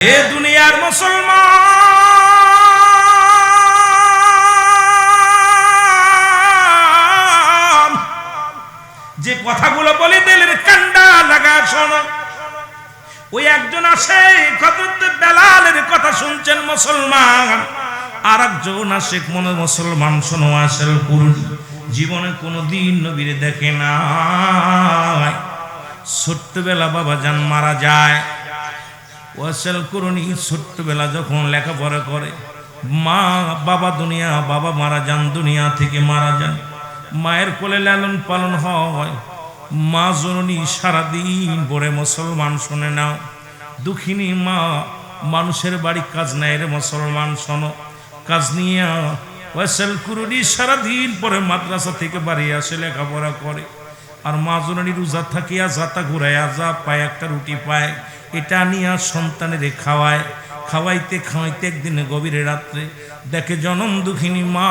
এ দুনিয়ার মুসলমান যে কথাগুলো বলে দিলেন কান্ডা লাগা শোনো। ওই একজন আসে হযরত বেলালের কথা শুনছেন মুসলমান, আর একজন আসে মনে মুসলমান শোনো আসল পুরুষ জীবনে কোনোদিন নবীরে দেখে না। ছোট্টবেলা বাবা জান মারা যায়, ওয়াসল করুনি ছোট্টবেলা যখন লেখাপড়া করে মা বাবা দুনিয়া বাবা মারা যান, দুনিয়া থেকে মারা যান, মায়ের কোলে লালন পালন হয়। মা জননী সারাদিন পরে মুসলমান শুনে নাও, দুঃখিনী মা মানুষের বাড়ি কাজ নেয় রে মুসলমান শোনো, কাজ নিয়ে ওয়াসল করুনি সারাদিন পরে মাদ্রাসা থেকে বাড়ি আসে লেখাপড়া করে। আর মা জননী রোজা থাকিয়া যাতা ঘুরাইয়া যা পায় একটা রুটি পায়, এটা নিয়ে সন্তানের খাওয়ায়। খাওয়াইতে খাওয়াইতে একদিন গভীরে রাত্রে দেখে জনম দুঃখিনী মা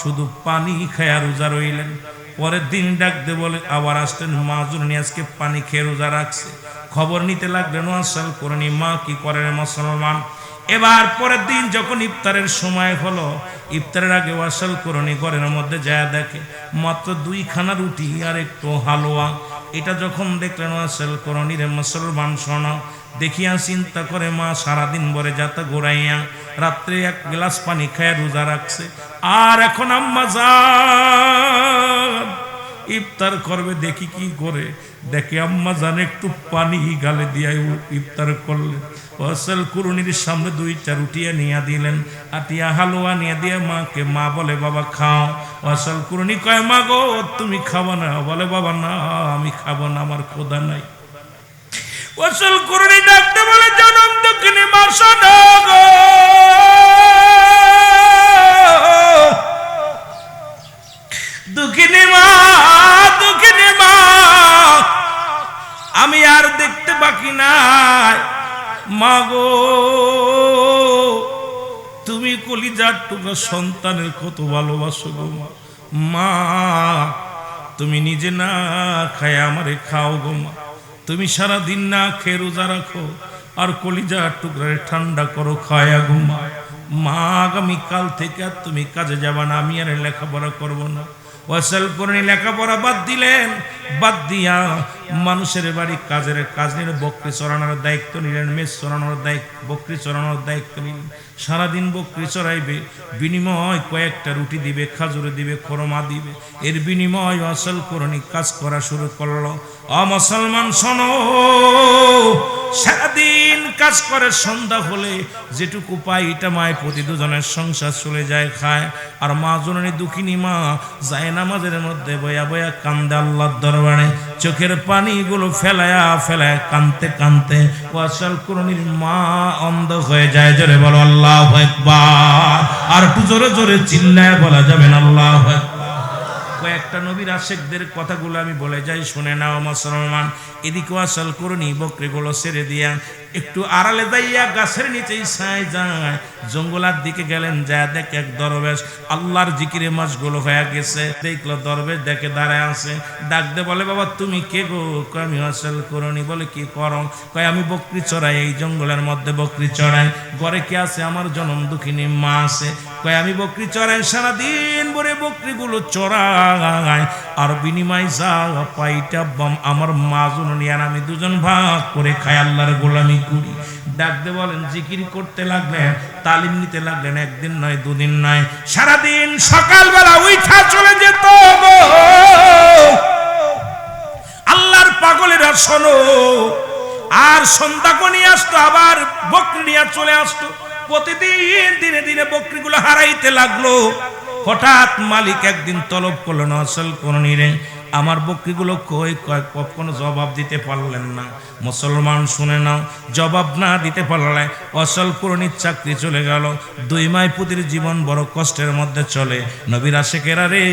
শুধু পানি খায়া রোজা রইলেন। পরের দিন ডাকতে বলে আবার আসলেন, মা জননী আজকে পানি খেয়ে রোজা রাখছে। খবর নিতে লাগলেন ওয়াসল করুনি মা কি করে মুসলমান। এবার পরের দিন যখন ইফতারের সময় হলো, ইফতারের আগে ওয়াসল করুনি ঘরের মধ্যে যায় দেখে মাত্র 2খানা রুটি আর একটু হালুয়া। এটা যখন দেখলেন ওয়াসল করুনি রে মুসলমান শোনো, দেখিয়া চিন্তা করে মা সারাদিন ভরে যাতা ঘোরাইয়া রাত্রে 1 গ্লাস পানি খায় রোজা রাখছে, আর এখন আম্মা জান ইফতার করবে। দেখি কি করে, দেখে আম্মা জান একটু পানি গালে দিয়ে ইফতার করলেন। ওয়াসল করুনির সামনে 2টা রুটি নিয়ে দিলেন, আটিয়া হালুয়া নিয়ে দিয়ে মাকে। মা বলে বাবা খাও। ওয়াসল করুনি কয় মা গো তুমি খাবো না? বলে বাবা না আমি খাবো না, আমার ক্ষুধা নাই। ওয়াসল করুনি ডাকতে বলে জনম দুঃখিনী মা শোনো গো, দুঃখিনী মা দুঃখিনী মা আমি আর দেখতে বাকি নাই। মা গো তুমি কলিজার টুকরা সন্তানের কত ভালোবাসো গো মা। মা তুমি নিজে না খায় আমারে খাও গো মা। তুমি সারাদিন না খেয়ে রোজা রাখো আর কলিজার টুকরারে ঠান্ডা করো খায়া গো মা। মা আগামীকাল থেকে আর তুমি কাজে যাবা না, আমি আর লেখাপড়া করবো না। ওয়াসল করুনি লেখাপড়া বাদ দিলেন, বাদ দিয়া মানুষের বাড়ি কাজের কাজ নিলেন, বকরি চড়ানোর দায়িত্ব নিলেন, মেষ চড়ানোর দায়িত্ব, বকরি চড়ানোর দায়িত্ব নিলেন। সারাদিন বকরি চড়াইবে, বিনিময় কয়েকটা রুটি দিবে, খাজুরে দিবে, খরমা দিবে। এর বিনিময় ওয়াসল করুনি কাজ করা শুরু করলো। মুসলমান শোনো, সারাদিন কাজ করে সন্ধ্যা হলে যেটুকু পাই এটা মায় প্রতি দুজনের সংসার চলে যায় খায়। আর মা জননী দুঃখিনী মা যায় নামাজের মধ্যে বয়া বয়া কান্দে আল্লাহর দরবারে, চোখের পানিগুলো ফেলায়া ফেলায় কানতে কানতে ওয়াসল করুনির মা অন্ধ হয়ে যায়। জোরে বলো আল্লাহু আকবার। আর একটু জোরে জোরে চিল্লায় বলা যাবে না আল্লাহু আকবার। কয়েকটা নবীর আশেকদের কথাগুলো আমি বলে যাই, শুনে নাও মুসলমান। এদিকে ওয়াসল করুনি বকরিগুলো ছেড়ে দিয়া একটু আড়ালে যাইয়া গাছের নিচেই ছায় যায়। জঙ্গলার দিকে গেলেন, যা দেখে এক দরবেশ আল্লাহর জিকিরে মশগুল হয়ে গেছে। দেখলো দরবেশ দেখে দাঁড়ায় আছে, ডাক দে বলে বাবা তুমি কে গো? কয় আমি ওয়াসল করুনি। বলে কি করো? কয় আমি বকরি চড়াই, এই জঙ্গলের মধ্যে বকরি চড়াই। ঘরে কে আছে? আমার জনম দুঃখিনী মা আছে। কয় আমি বকরি চড়াই, সারাদিন ভরে বকরিগুলো চড়াই, আর বিনিময় যা পাইটা আমার মা জননী আর আমি দুজন ভাগ করে খাই, আল্লাহর গোলামি করি। ডাকতে বলেন জিকির করতে লাগলেন, তালিম নিতে লাগলেন। একদিন নয় দুদিন নয়, সারাদিন সকালবেলা উঠা চলে যেত আল্লাহর পাগলেরা শোনো। আর সন্ধ্যা নিয়ে আসতো, আবার বকরি নিয়ে চলে আসতো। প্রতিদিন দিনে দিনে বকরিগুলো হারাইতে লাগলো। হঠাৎ মালিক একদিন তলব করলো না ওয়াসল করুনি রে আমার বকরিগুলো কই? কোনো জবাব দিতে পারলেন না। মুসলমান শুনে নাও, জবাব না দিতে পারলে ওয়াসল করুনির চাকরি চলে গেল। 2 মাইপুতির জীবন বড় কষ্টের মধ্যে চলে। নবীর আশেকেরা রে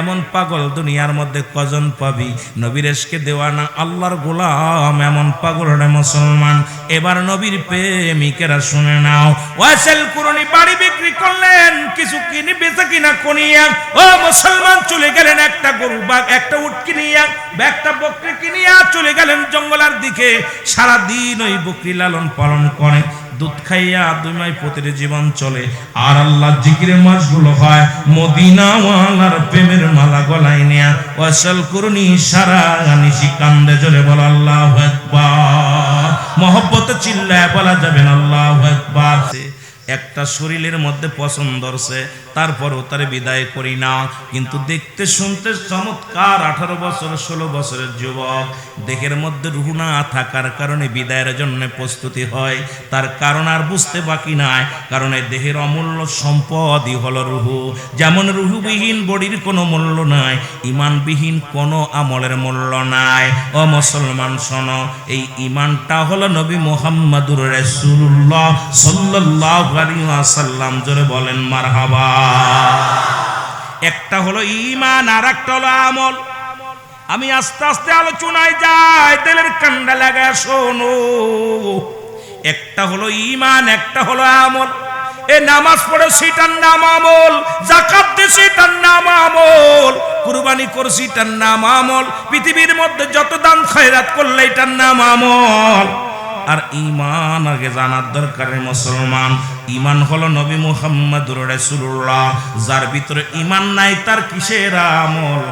এমন পাগল দুনিয়ার মধ্যে কজন পাবি? নবীর এশকে দেওয়ানা আল্লাহর গোলাম এমন পাগল রে মুসলমান। এবার নবীর প্রেমিকেরা শুনে নাও, ওয়াসিল কুরনি বাড়ি বিক্রি করলেন, কিছু কিনে বেচা কিনা করিয়া ও মুসলমান চলে গেলেন একটা গরু বা একটা উট কিনিয়া একটা বকরি কিনিয়া চলে গেলেন জঙ্গলের দিকে। সারা দিন ওই বকরি লালন পালন করে, দুধ খাইয়া দুই মাই পতির জীবন চলে, আর আল্লাহ জিকিরে মাসগুলো হয়। মদিনা ওয়ালার প্রেমের মালা গলায় নেয়া ওয়াসিল কুরনি সারা নিশি কান্দে, জোরে বল আল্লাহু আকবার। মহব্বতে চিল্লায় বলা যাবে না আল্লাহু আকবার। একটা শরীরের মধ্যে পছন্দ হচ্ছে, তারপরও তারে বিদায় করি না, কিন্তু দেখতে শুনতে চমৎকার 18 বছর 16 বছরের যুবক, দেহের মধ্যে রুহ না থাকার কারণে বিদায়ের জন্য প্রস্তুতি হয়। তার কারণ আর বুঝতে বাকি নাই, কারণ এই দেহের অমূল্য সম্পদই হলো রুহু। যেমন রুহুবিহীন বডির কোনো মূল্য নাই, ইমানবিহীন কোনো আমলের মূল্য নাই। ও মুসলমান শোনো, এই ইমানটা হলো নবী মুহাম্মদুর রাসূলুল্লাহ সাল্লাল্লাহু আলাইহি ওয়াসাল্লাম, জোরে বলেন মারহাবা। একটা হলো ঈমান আর একটা হলো আমল। আমি আস্তে আস্তে আলোচনায় যাই, দিলের কান্ডা লাগায় শোনো। একটা হলো ঈমান, একটা হলো আমল। এ নামাজ পড়ে সেটার নাম আমল, যাকাত দিয়ে সেটার নাম আমল, কুরবানি করছি এটার নাম আমল, পৃথিবীর মধ্যে যত দান খয়রাত করলে এটার নাম আমল। আর ঈমান আগে জানার দরকার মুসলমান। ঈমান হলো নবী মুহাম্মদুর রাসূলুল্লাহ। যার ভিতরে ঈমান নাই তার কিসের আমল?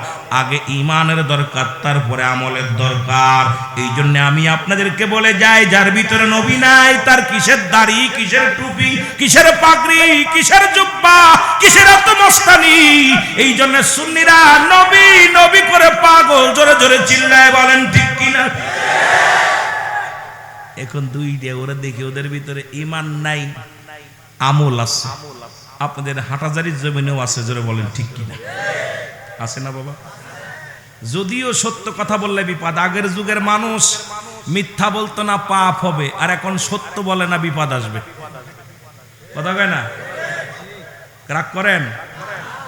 আগে ঈমানের দরকার, তারপরে আমলের দরকার। এই জন্য আমি আপনাদেরকে বলে যাই, যার ভিতরে নবী নাই তার কিসের দাড়ি, কিসের টুপি, কিসের পাগড়ি, কিসের জুব্বা, কিসের এত মস্তানি? এই জন্য সুন্নিরা নবী নবী করে পাগল, জোরে জোরে চিল্লায় বলেন ঠিক কিনা? এখন দুইটা, ওরা দেখি ওদের ভিতরে ঈমান নাই, আমল আছে। আপনাদের হাটাজারির জমিনেও আছে, জোরে বলেন ঠিক কিনা? আছে না বাবা? যদিও সত্য কথা বললে বিপদ। আগের যুগের মানুষ মিথ্যা বলতো না, পাপ হবে, আর এখন সত্য বলে না, বিপদ আসবে। কথা কয় না? রাগ করেন?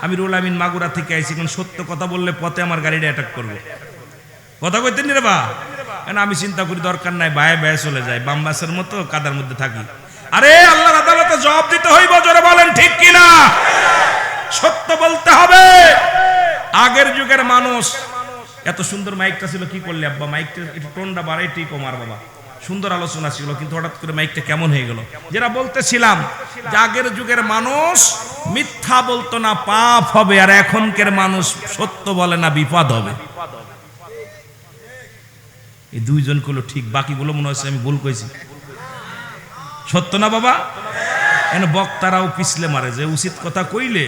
আমি রুল আমিন মাগুরা থেকে আইছি, এখন সত্য কথা বললে পথে আমার গাড়িটা অ্যাটাক করবে। কথা কইতেন রে বা? আমি চিন্তা করি দরকার নাই, বায়ে বায়ে চলে যায়, বামবাসের মতো কাদার মধ্যে থাকি। আরে আল্লাহর আদালতে জবাব দিতে হইব, জোরে বলেন ঠিক কিনা? সত্য বলতে হবে। আগের যুগের মানুষ, এত সুন্দর মাইকটা ছিল, কি করলে আব্বা? মাইকটা একটু টোনটা বাড়াই, ঠিক আমার বাবা, সুন্দর আলোচনা ছিল, কিন্তু হঠাৎ করে মাইকটা কেমন হয়ে গেল? যেটা বলতেছিলাম, যে আগের যুগের মানুষ মিথ্যা বলতো না, পাপ হবে, আর এখনকার মানুষ সত্য বলে না, বিপদ হবে। এই দুইজন গুলো ঠিক, বাকিগুলো মনে হচ্ছে আমি ভুল কইছি। সত্য না বাবা? এন বক্তারাও পিছলে মারে, যে উচিত কথা কইলে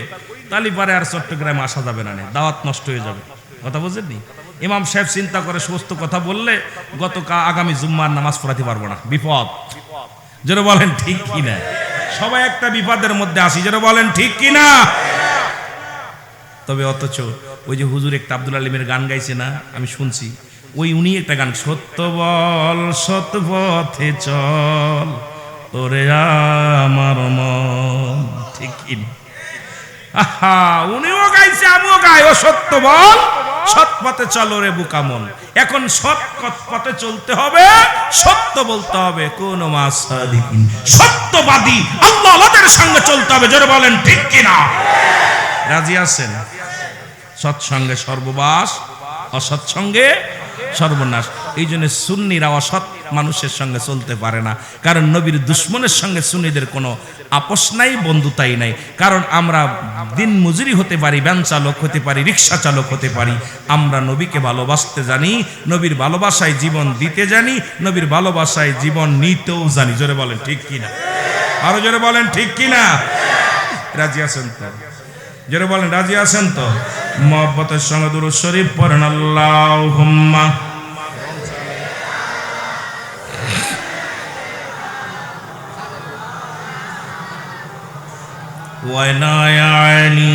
তালি পারে আর চট্টগ্রামে আসা যাবে না, দাওয়াত নষ্ট হয়ে যাবে। কথা বুঝেননি? ইমাম সাহেব চিন্তা করে সুস্থ কথা বললে আগামী জুম্মার নামাজ পড়াতে পারবো না, বিপদ। যেটা বলেন ঠিক কিনা? সবাই একটা বিপদের মধ্যে আসি, যেটা বলেন ঠিক কিনা? তবে অথচ ওই যে হুজুর একটা আব্দুল আলিমের গান গাইছে না, আমি শুনছি, ওই উনি একটা গান, সত্য বল সৎ পথে চল ওরে আমার মন, ঠিক কিনা? আহা, উনিও গাইছে, আমিও গাই, ও সত্য বল সৎ পথে চল রে বুকা মন। এখন সৎ পথে চলতে হবে, সত্য বলতে হবে। কোন মাসাদিকিন, সত্যবাদী আল্লাহর সঙ্গে চলতে হবে, জোরে বলেন ঠিক কিনা? রাজি আছেন? সৎসঙ্গে সর্ববাস, অসৎসঙ্গে সর্বনাশ। এই জন্য সুন্নিরা অসৎ মানুষের সঙ্গে চলতে পারে না, কারণ নবীর দুশ্মনের সঙ্গে সুন্নিদের কোনো আপোষ নাই, বন্ধুতাই নাই। কারণ আমরা দিন মজুরি হতে পারি, ভ্যান চালক হতে পারি, রিক্সা চালক হতে পারি, আমরা নবীকে ভালোবাসতে জানি, নবীর ভালোবাসায় জীবন দিতে জানি, নবীর ভালোবাসায় জীবন নিতেও জানি। জোরে বলেন ঠিক কিনা? আরো জোরে বলেন ঠিক কিনা? রাজি আছেন তো? জোরে বলেন রাজি আছেন তো? মহব্বতের সঙ্গে দুরূদ শরীফ পড়েন, আল্লাহুম্মা ওয়ালা আলি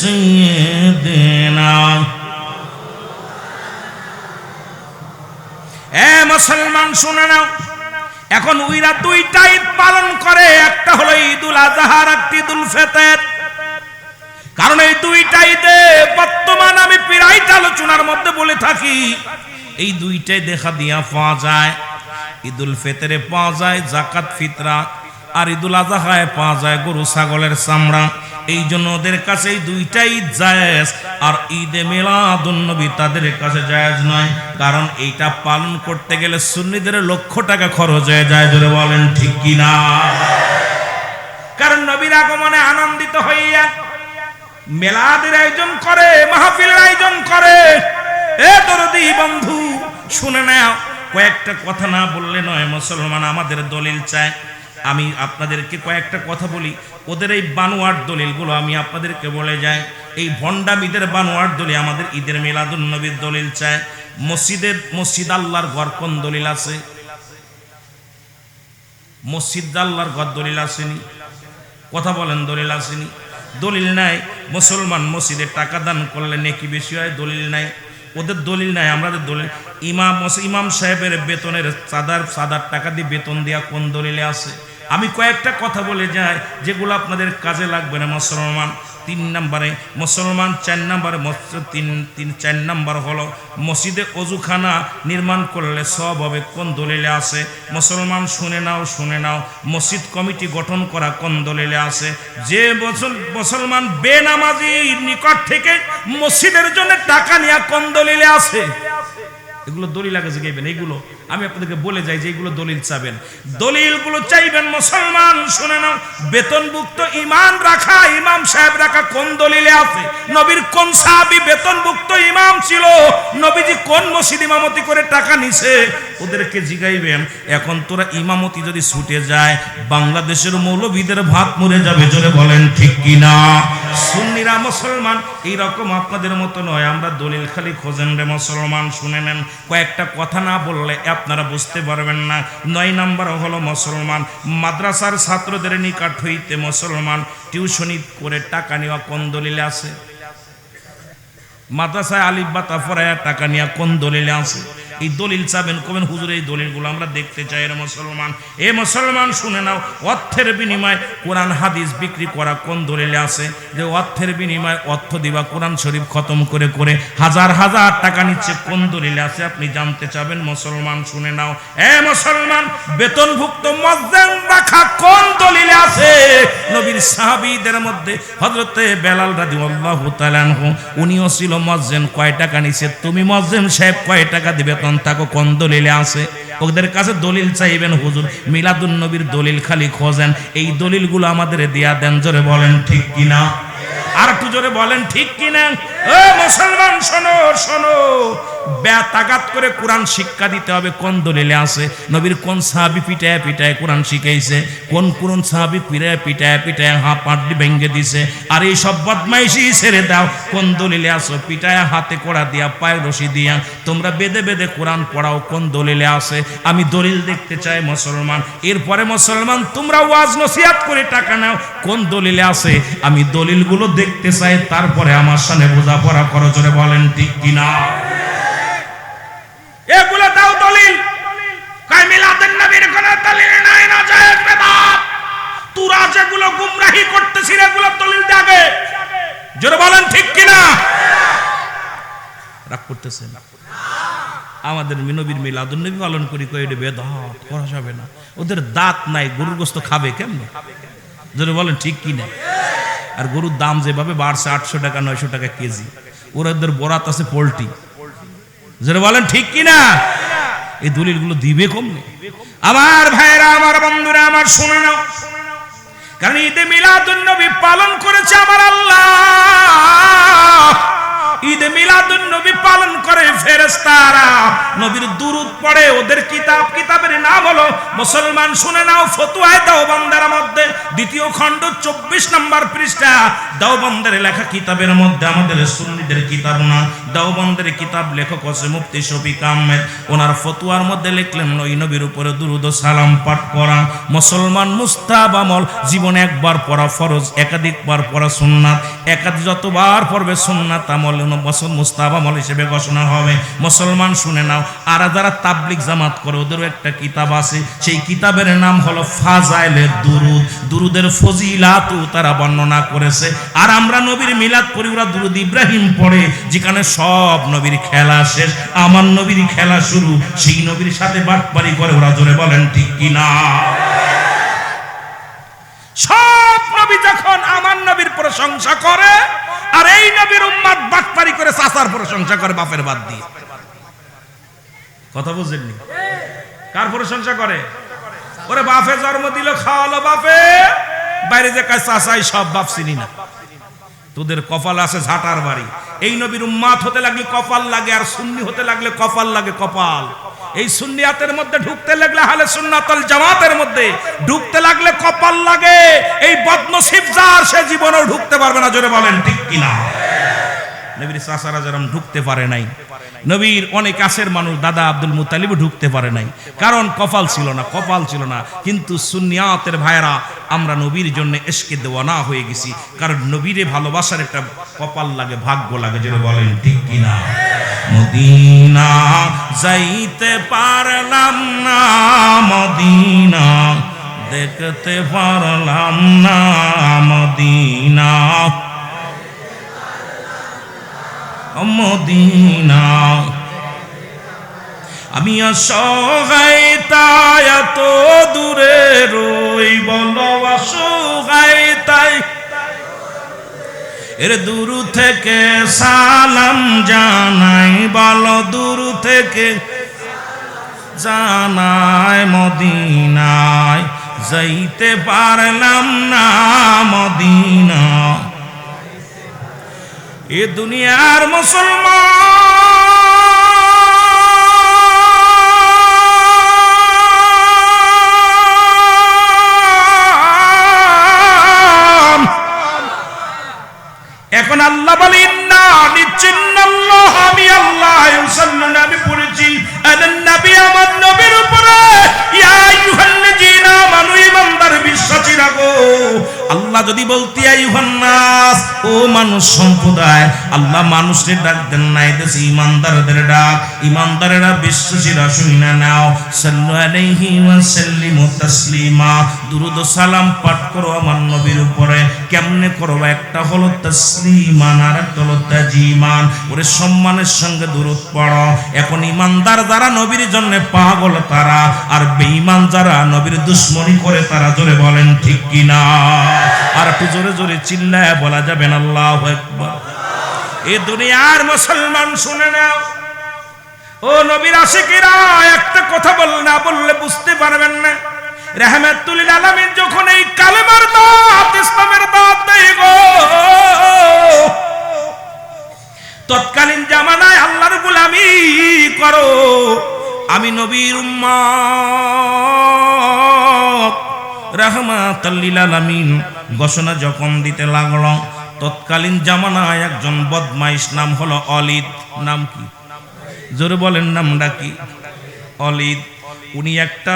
সাইয়্যিদিনা। এ মুসলমান শুনে নাও, এখন উইরা দুইটা ঈদ পালন করে, একটা হলো ঈদুল আযহা আর একটা ঈদুল ফিতর। কারণ এই দুইটা ঈদে বর্তমান আমি প্রায় আলোচনার মধ্যে বলে থাকি, এই দুইটাই দেখা দিয়া পাওয়া যায়। ঈদুল ফিতরে পাওয়া যায় যাকাত ফিতরা, আর ঈদুল আযহায় পাওয়া যায় গরু ছাগলের চামড়া। এই জন্য ওদের কাছে এই দুইটাই জায়েজ, আর ঈদে মিলাদুন নবী তাদের কাছে জায়েজ নয়, কারণ এইটা পালন করতে গেলে সুন্নিদের লক্ষ টাকা খরচ হয়ে যায়। জোরে বলেন ঠিক কিনা? কারণ নবীর আগমনে আনন্দিত হইয়া মেলাদের আয়োজন করে, মাহফিলের আয়োজন করে। এ দরদি বন্ধু শুনে নাও, কয়েকটা কথা না বললে নয়। মুসলমান আমাদের দলিল চায়। আমি আপনাদেরকে কয়েকটা কথা বলি। ওদের এই বানোয়াট দলিলগুলো আমি আপনাদেরকে বলে যাই। এই ভণ্ডামিদের বানোয়াট দলিল আমাদের ঈদের মিলাদুন নবীর দলিল চায়। মসজিদ আল্লাহর ঘর কোন দলিল আছে? মসজিদ আল্লাহর ঘর দলিল আসেনি? কথা বলেন, দলিল আসেনি? দলিল নাই। মুসলমান মসজিদে টাকা দান করলে নেকি বেশি হয়, দলিল নাই। ওদের দলিল নাই, আমাদের দলিল। ইমাম সাহেবের বেতনের সাদার টাকা দিয়ে বেতন দেওয়া কোন দলিলে আছে? আমি কয়েকটা কথা বলে যাই যেগুলো আপনাদের কাজে লাগবে না। মুসলমান 3 নম্বরে, মুসলমান 4 নম্বরে, 4 নম্বর হলো মসজিদে অজুখানা নির্মাণ করলে সব হবে কোন দলিলে আছে? মুসলমান শুনে নাও, মসজিদ কমিটি গঠন করা কোন দলিলে আছে? যে মুসলমান বেনামাজির নিকট থেকে মসজিদের জন্য টাকা নেওয়া কোন দলিলে আছে? এগুলো দলিল আগে জিগাইবেন। এগুলো আমি আপনাদেরকে বলে যাই যে এগুলো দলিল চাবেন, দলিলগুলো চাইবেন। মুসলমান শুনে নাও, বেতনভুক্ত ইমাম রাখা, ইমাম সাহেব রাখা কোন দলিলে আছে? নবীর কোন সাহাবী বেতনভুক্ত ইমাম ছিল? নবীজি কোন মসজিদ ইমামতি করে টাকা নিছে? ওদেরকে জিগাইবেন। এখন তোরা ইমামতি যদি ছুটে যায়, বাংলাদেশের মৌলবীদের ভাত মরে যাবে। জোরে বলেন ঠিক কিনা? সুন্নিরা মুসলমান এইরকম আপনাদের মতো নয়। আমরা দলিল খালি খোঁজেন রে মুসলমান। শুনে নেন, কয়েকটা কথা না বললে আপনারা বুঝতে পারবেন না। 9 নম্বর হলো মুসলমান মাদ্রাসার ছাত্রদের নিকট হইতে মুসলমান টিউশনি করে টাকা নেওয়া কোন দলিলে আছে? মাদ্রাসায় আলিফ বা তা পড়ায়া টাকা নেওয়া কোন দলিলে আছে? এই দলিল চাবেন, কবেন হুজুর এই দলিলগুলো আমরা দেখতে চাই রে মুসলমান। এ মুসলমান শুনে নাও, অর্থের বিনিময়ে কোরআন হাদিস বিক্রি করা কোন দলিলে আছে? যে অর্থের বিনিময়ে অর্থ দিবা, কোরআন শরীফ খতম করে করে হাজার হাজার টাকা নিচ্ছে, কোন দলিলে আছে? আপনি জানতে চাবেন। মুসলমান শুনে নাও, এ মুসলমান বেতনভুক্ত মুয়াজ্জিন রাখা কোন দলিলে আছে? নবীর সাহাবীদের মধ্যে হযরতে বেলাল রাদিয়াল্লাহু তাআলা আনহু, উনিও ছিল মুয়াজ্জিন। কয় টাকা নিছে? তুমি মুয়াজ্জিন সাহেব কয় টাকা দিবে? তাকে কোন দলিলে আছে? ওদের কাছে দলিল চাইবেন। হুজুর মিলাদুন নবীর দলিল খালি খোঁজেন, এই দলিলগুলো আমাদের দিয়া দেন। জোরে বলেন ঠিক কিনা? আর একটু জোরে বলেন ঠিক কিনা? ও মুসলমান শোনো, বেতাগাত করে কোরআন শিক্ষা দিতে হবে কোন দলিলে আছে? নবীর কোন সাহাবী পিটায় পিটায় কোরআন শিখাইছে? কোন সাহাবী পিটায় পিটায় পাটি ভেঙে দিছে? আর এই সব বদমাইশি ছেড়ে দাও, কোন দলিলে আছো? পিটায় হাতে কোড়া দিয়া, পায়ে রশি দিয়া তোমরা বেদে বেদে কোরআন পড়াও, কোন দলিলে আছে? আমি দলিল দেখতে চাই মুসলমান। এরপরে মুসলমান তোমরা ওয়াজ নসিহত করে টাকা নাও, কোন দলিলে আছে? আমি দলিলগুলো দেখতে চাই, তারপরে আমার সামনে বোঝাপড়া করো। জোরে বলেন ঠিক কিনা? এগুলো দাও দলিল। কয় মিলাদুন নবীর কোন দলিল নাই, না জায়েজ বেদাত। তোরা যেগুলো গুমরাহি করতেছিস এগুলো দলিল দেবে। জোরে বলেন ঠিক কিনা? রাগ করতেছেন? আমাদের নবীর মিলাদুন নবী পালন করি, কই এটা বেদাত করা যাবে না। ওদের দাঁত নাই, গরুর গোশত খাবে কেমনে? জোরে বলেন ঠিক কিনা? আর গরুর দাম যেভাবে বাড়ছে 800 টাকা 900 টাকা কেজি, ওদের বরাত আছে পোল্ট্রি। যারা বলেন ঠিক কিনা? এই দলিলগুলো দিবে কমনে? আমার ভাইরা, আমার বন্ধুরা, আমার শুনে নাও, কারণ ঈদে মিলাদুন নবী পালন করেছে আমার আল্লাহ। ঈদে মিলাদুন নবী পালন করে ফেরেশতারা, নবীর দুরূদ পড়ে। ওদের কিতাবের নাম হলো মুসলমান শুনে নাও, ফতোয়ায়ে দেওবন্দের মধ্যে 2য় খণ্ড 24 নম্বর পৃষ্ঠা। দেওবন্দের লেখা কিতাবের মধ্যে, আমাদের সুন্নিদের কিতাব না, দেওবন্দের কিতাব, লেখক হচ্ছে মুফতি শফিক আহমেদ। ওনার ফতোয়ার মধ্যে লিখলেন, ওই নবীর উপরে দুরূদ ও সালাম পাঠ করা মুসলমান মুস্তাহাব আমল। জীবনে একবার পড়া ফরজ, একাধিকবার পড়া সুন্নাত। যতবার পড়বে সুন্নাত আমল মুস্তাহাব আমল হিসেবে ঘোষণা হবে। মুসলমান শুনে নাও, আর যারা তাবলিগ জামাত করে ওদেরও একটা কিতাব আছে, সেই কিতাবের নাম হলো ফাজাইলে দুরুদ। দুরুদের ফজিলাতও তারা বর্ণনা করেছে। আর আমরা নবীর মিলাদ পড়ি, ওরা দুরুদ ইব্রাহিম পড়ে, যেখানে সব নবীর খেলা শেষ, আমার নবীর খেলা শুরু। সেই নবীর সাথে বাটপারি করে ওরা, জোরে বলেন ঠিক কিনা? সব নবী যখন আমার নবীর প্রশংসা করে, আর এই নবীর উম্মত বাটপারি করে চাচার প্রশংসা করে বাপের বাদ দিয়ে। কথা বুঝেননি? কার প্রশংসা করে? ওরে বাপে জন্ম দিল, খাওয়ালো বাপে, বাইরে যে কাজ চাচাই সব বাপ চিনি না। তোদের কপাল আছে ঝাঁটার বাড়ি। এই নবীর উম্মত হতে লাগলে কপাল লাগে, আর সুন্নি হতে লাগলে কপাল লাগে। কপাল এই সুন্নিয়াতের মধ্যে ঢুকতে লাগলে, আহলে সুন্নাত ওয়াল জামাতের মধ্যে ঢুকতে লাগলে কপাল লাগে। এই বদনসিব যার, সে জীবনেও ঢুকতে পারবে না, জোরে বলেন ঠিক কিনা? নবীর চাচারা যেরকম ঢুকতে পারে নাই, নবীর অনেক কাছের মানুষ দাদা আব্দুল মুত্তালিব ঢুকতে পারে নাই, কারণ কপাল ছিল না, কপাল ছিল না। কিন্তু সুন্নিয়াতের ভাইরা আমরা নবীর জন্য ইশকে দেওয়ানা হয়ে গেছি, কারণ নবীরে ভালোবাসার একটা কপাল লাগে, ভাগ্য লাগে, যেটা বলেন ঠিক কিনা? মদিনা যাইতে পারলাম না, মদিনা দেখতে পারলাম না, মদিনা মদিনা। আমি অসহায় তাই এত দূরে রই, বলো অসহায় তাই এর দূর থেকে সালাম জানাই, বলো দূর থেকে জানাই। মদিনায় যাইতে পারলাম না, মদিনা। এ দুনিয়ার মুসলমান এখন আল্লাহ বলেন না, নিশ্চিন্নাল্লাহ, আমি আল্লাহ ইউসাল্লুনা, আমি পড়েছি আলান নবী, আমার নবীর উপরে, ইয়া আইয়ুহাল্লাযীনা আমানু, ঈমানদার বিশ্বাসীরা গো। আল্লাহ যদি বলতে আইয়ুহান নাস, ও মানুষ সম্প্রদায়, আল্লাহ মানুষের ডাক দেন নাই, দেশে ঈমানদারদের ডাক। ঈমানদারেরা বিশ্বাসীরা শুনে নাও, সাল্লু আলাইহি ওয়া সাল্লিমু তাসলিমা, দুরূদ ও সালাম পাঠ করো আমার নবীর উপরে। কেমনে করবা? একটা হলো তাসলিমান, আর একটা হলো তাজিমান। ওরে সম্মানের সঙ্গে দুরূদ পড়ো। এখন ঈমানদার যারা নবীর জন্য পাগল তারা, আর বেঈমান যারা নবীর দুশমনি করে তারা, জোরে বলেন ঠিক কিনা? আর একটু জোরে জোরে চিল্লায় বলা যাবে না আল্লাহু আকবার? এই দুনিয়ার মুসলমান শুনে নাও, ও নবীর আশিকেরা, একটা কথা না বললে বুঝতে পারবেন না। রাহমাতুল লিল আলামিন যখন এই কালেমার দাওয়াত, ইসলামের দাওয়াত দেয় গো, তৎকালীন জামানায় আল্লাহর গোলামি করো, আমি নবীর উম্মত রাহমাতুল লিল আলামিন ঘোষণা যখন দিতে লাগলো, তৎকালীন জামানায় একজন বদমাইশ নাম হলো অলিদ। নাম কি? জোরে বলেন নামটা কি? অলিদ। উনি একটা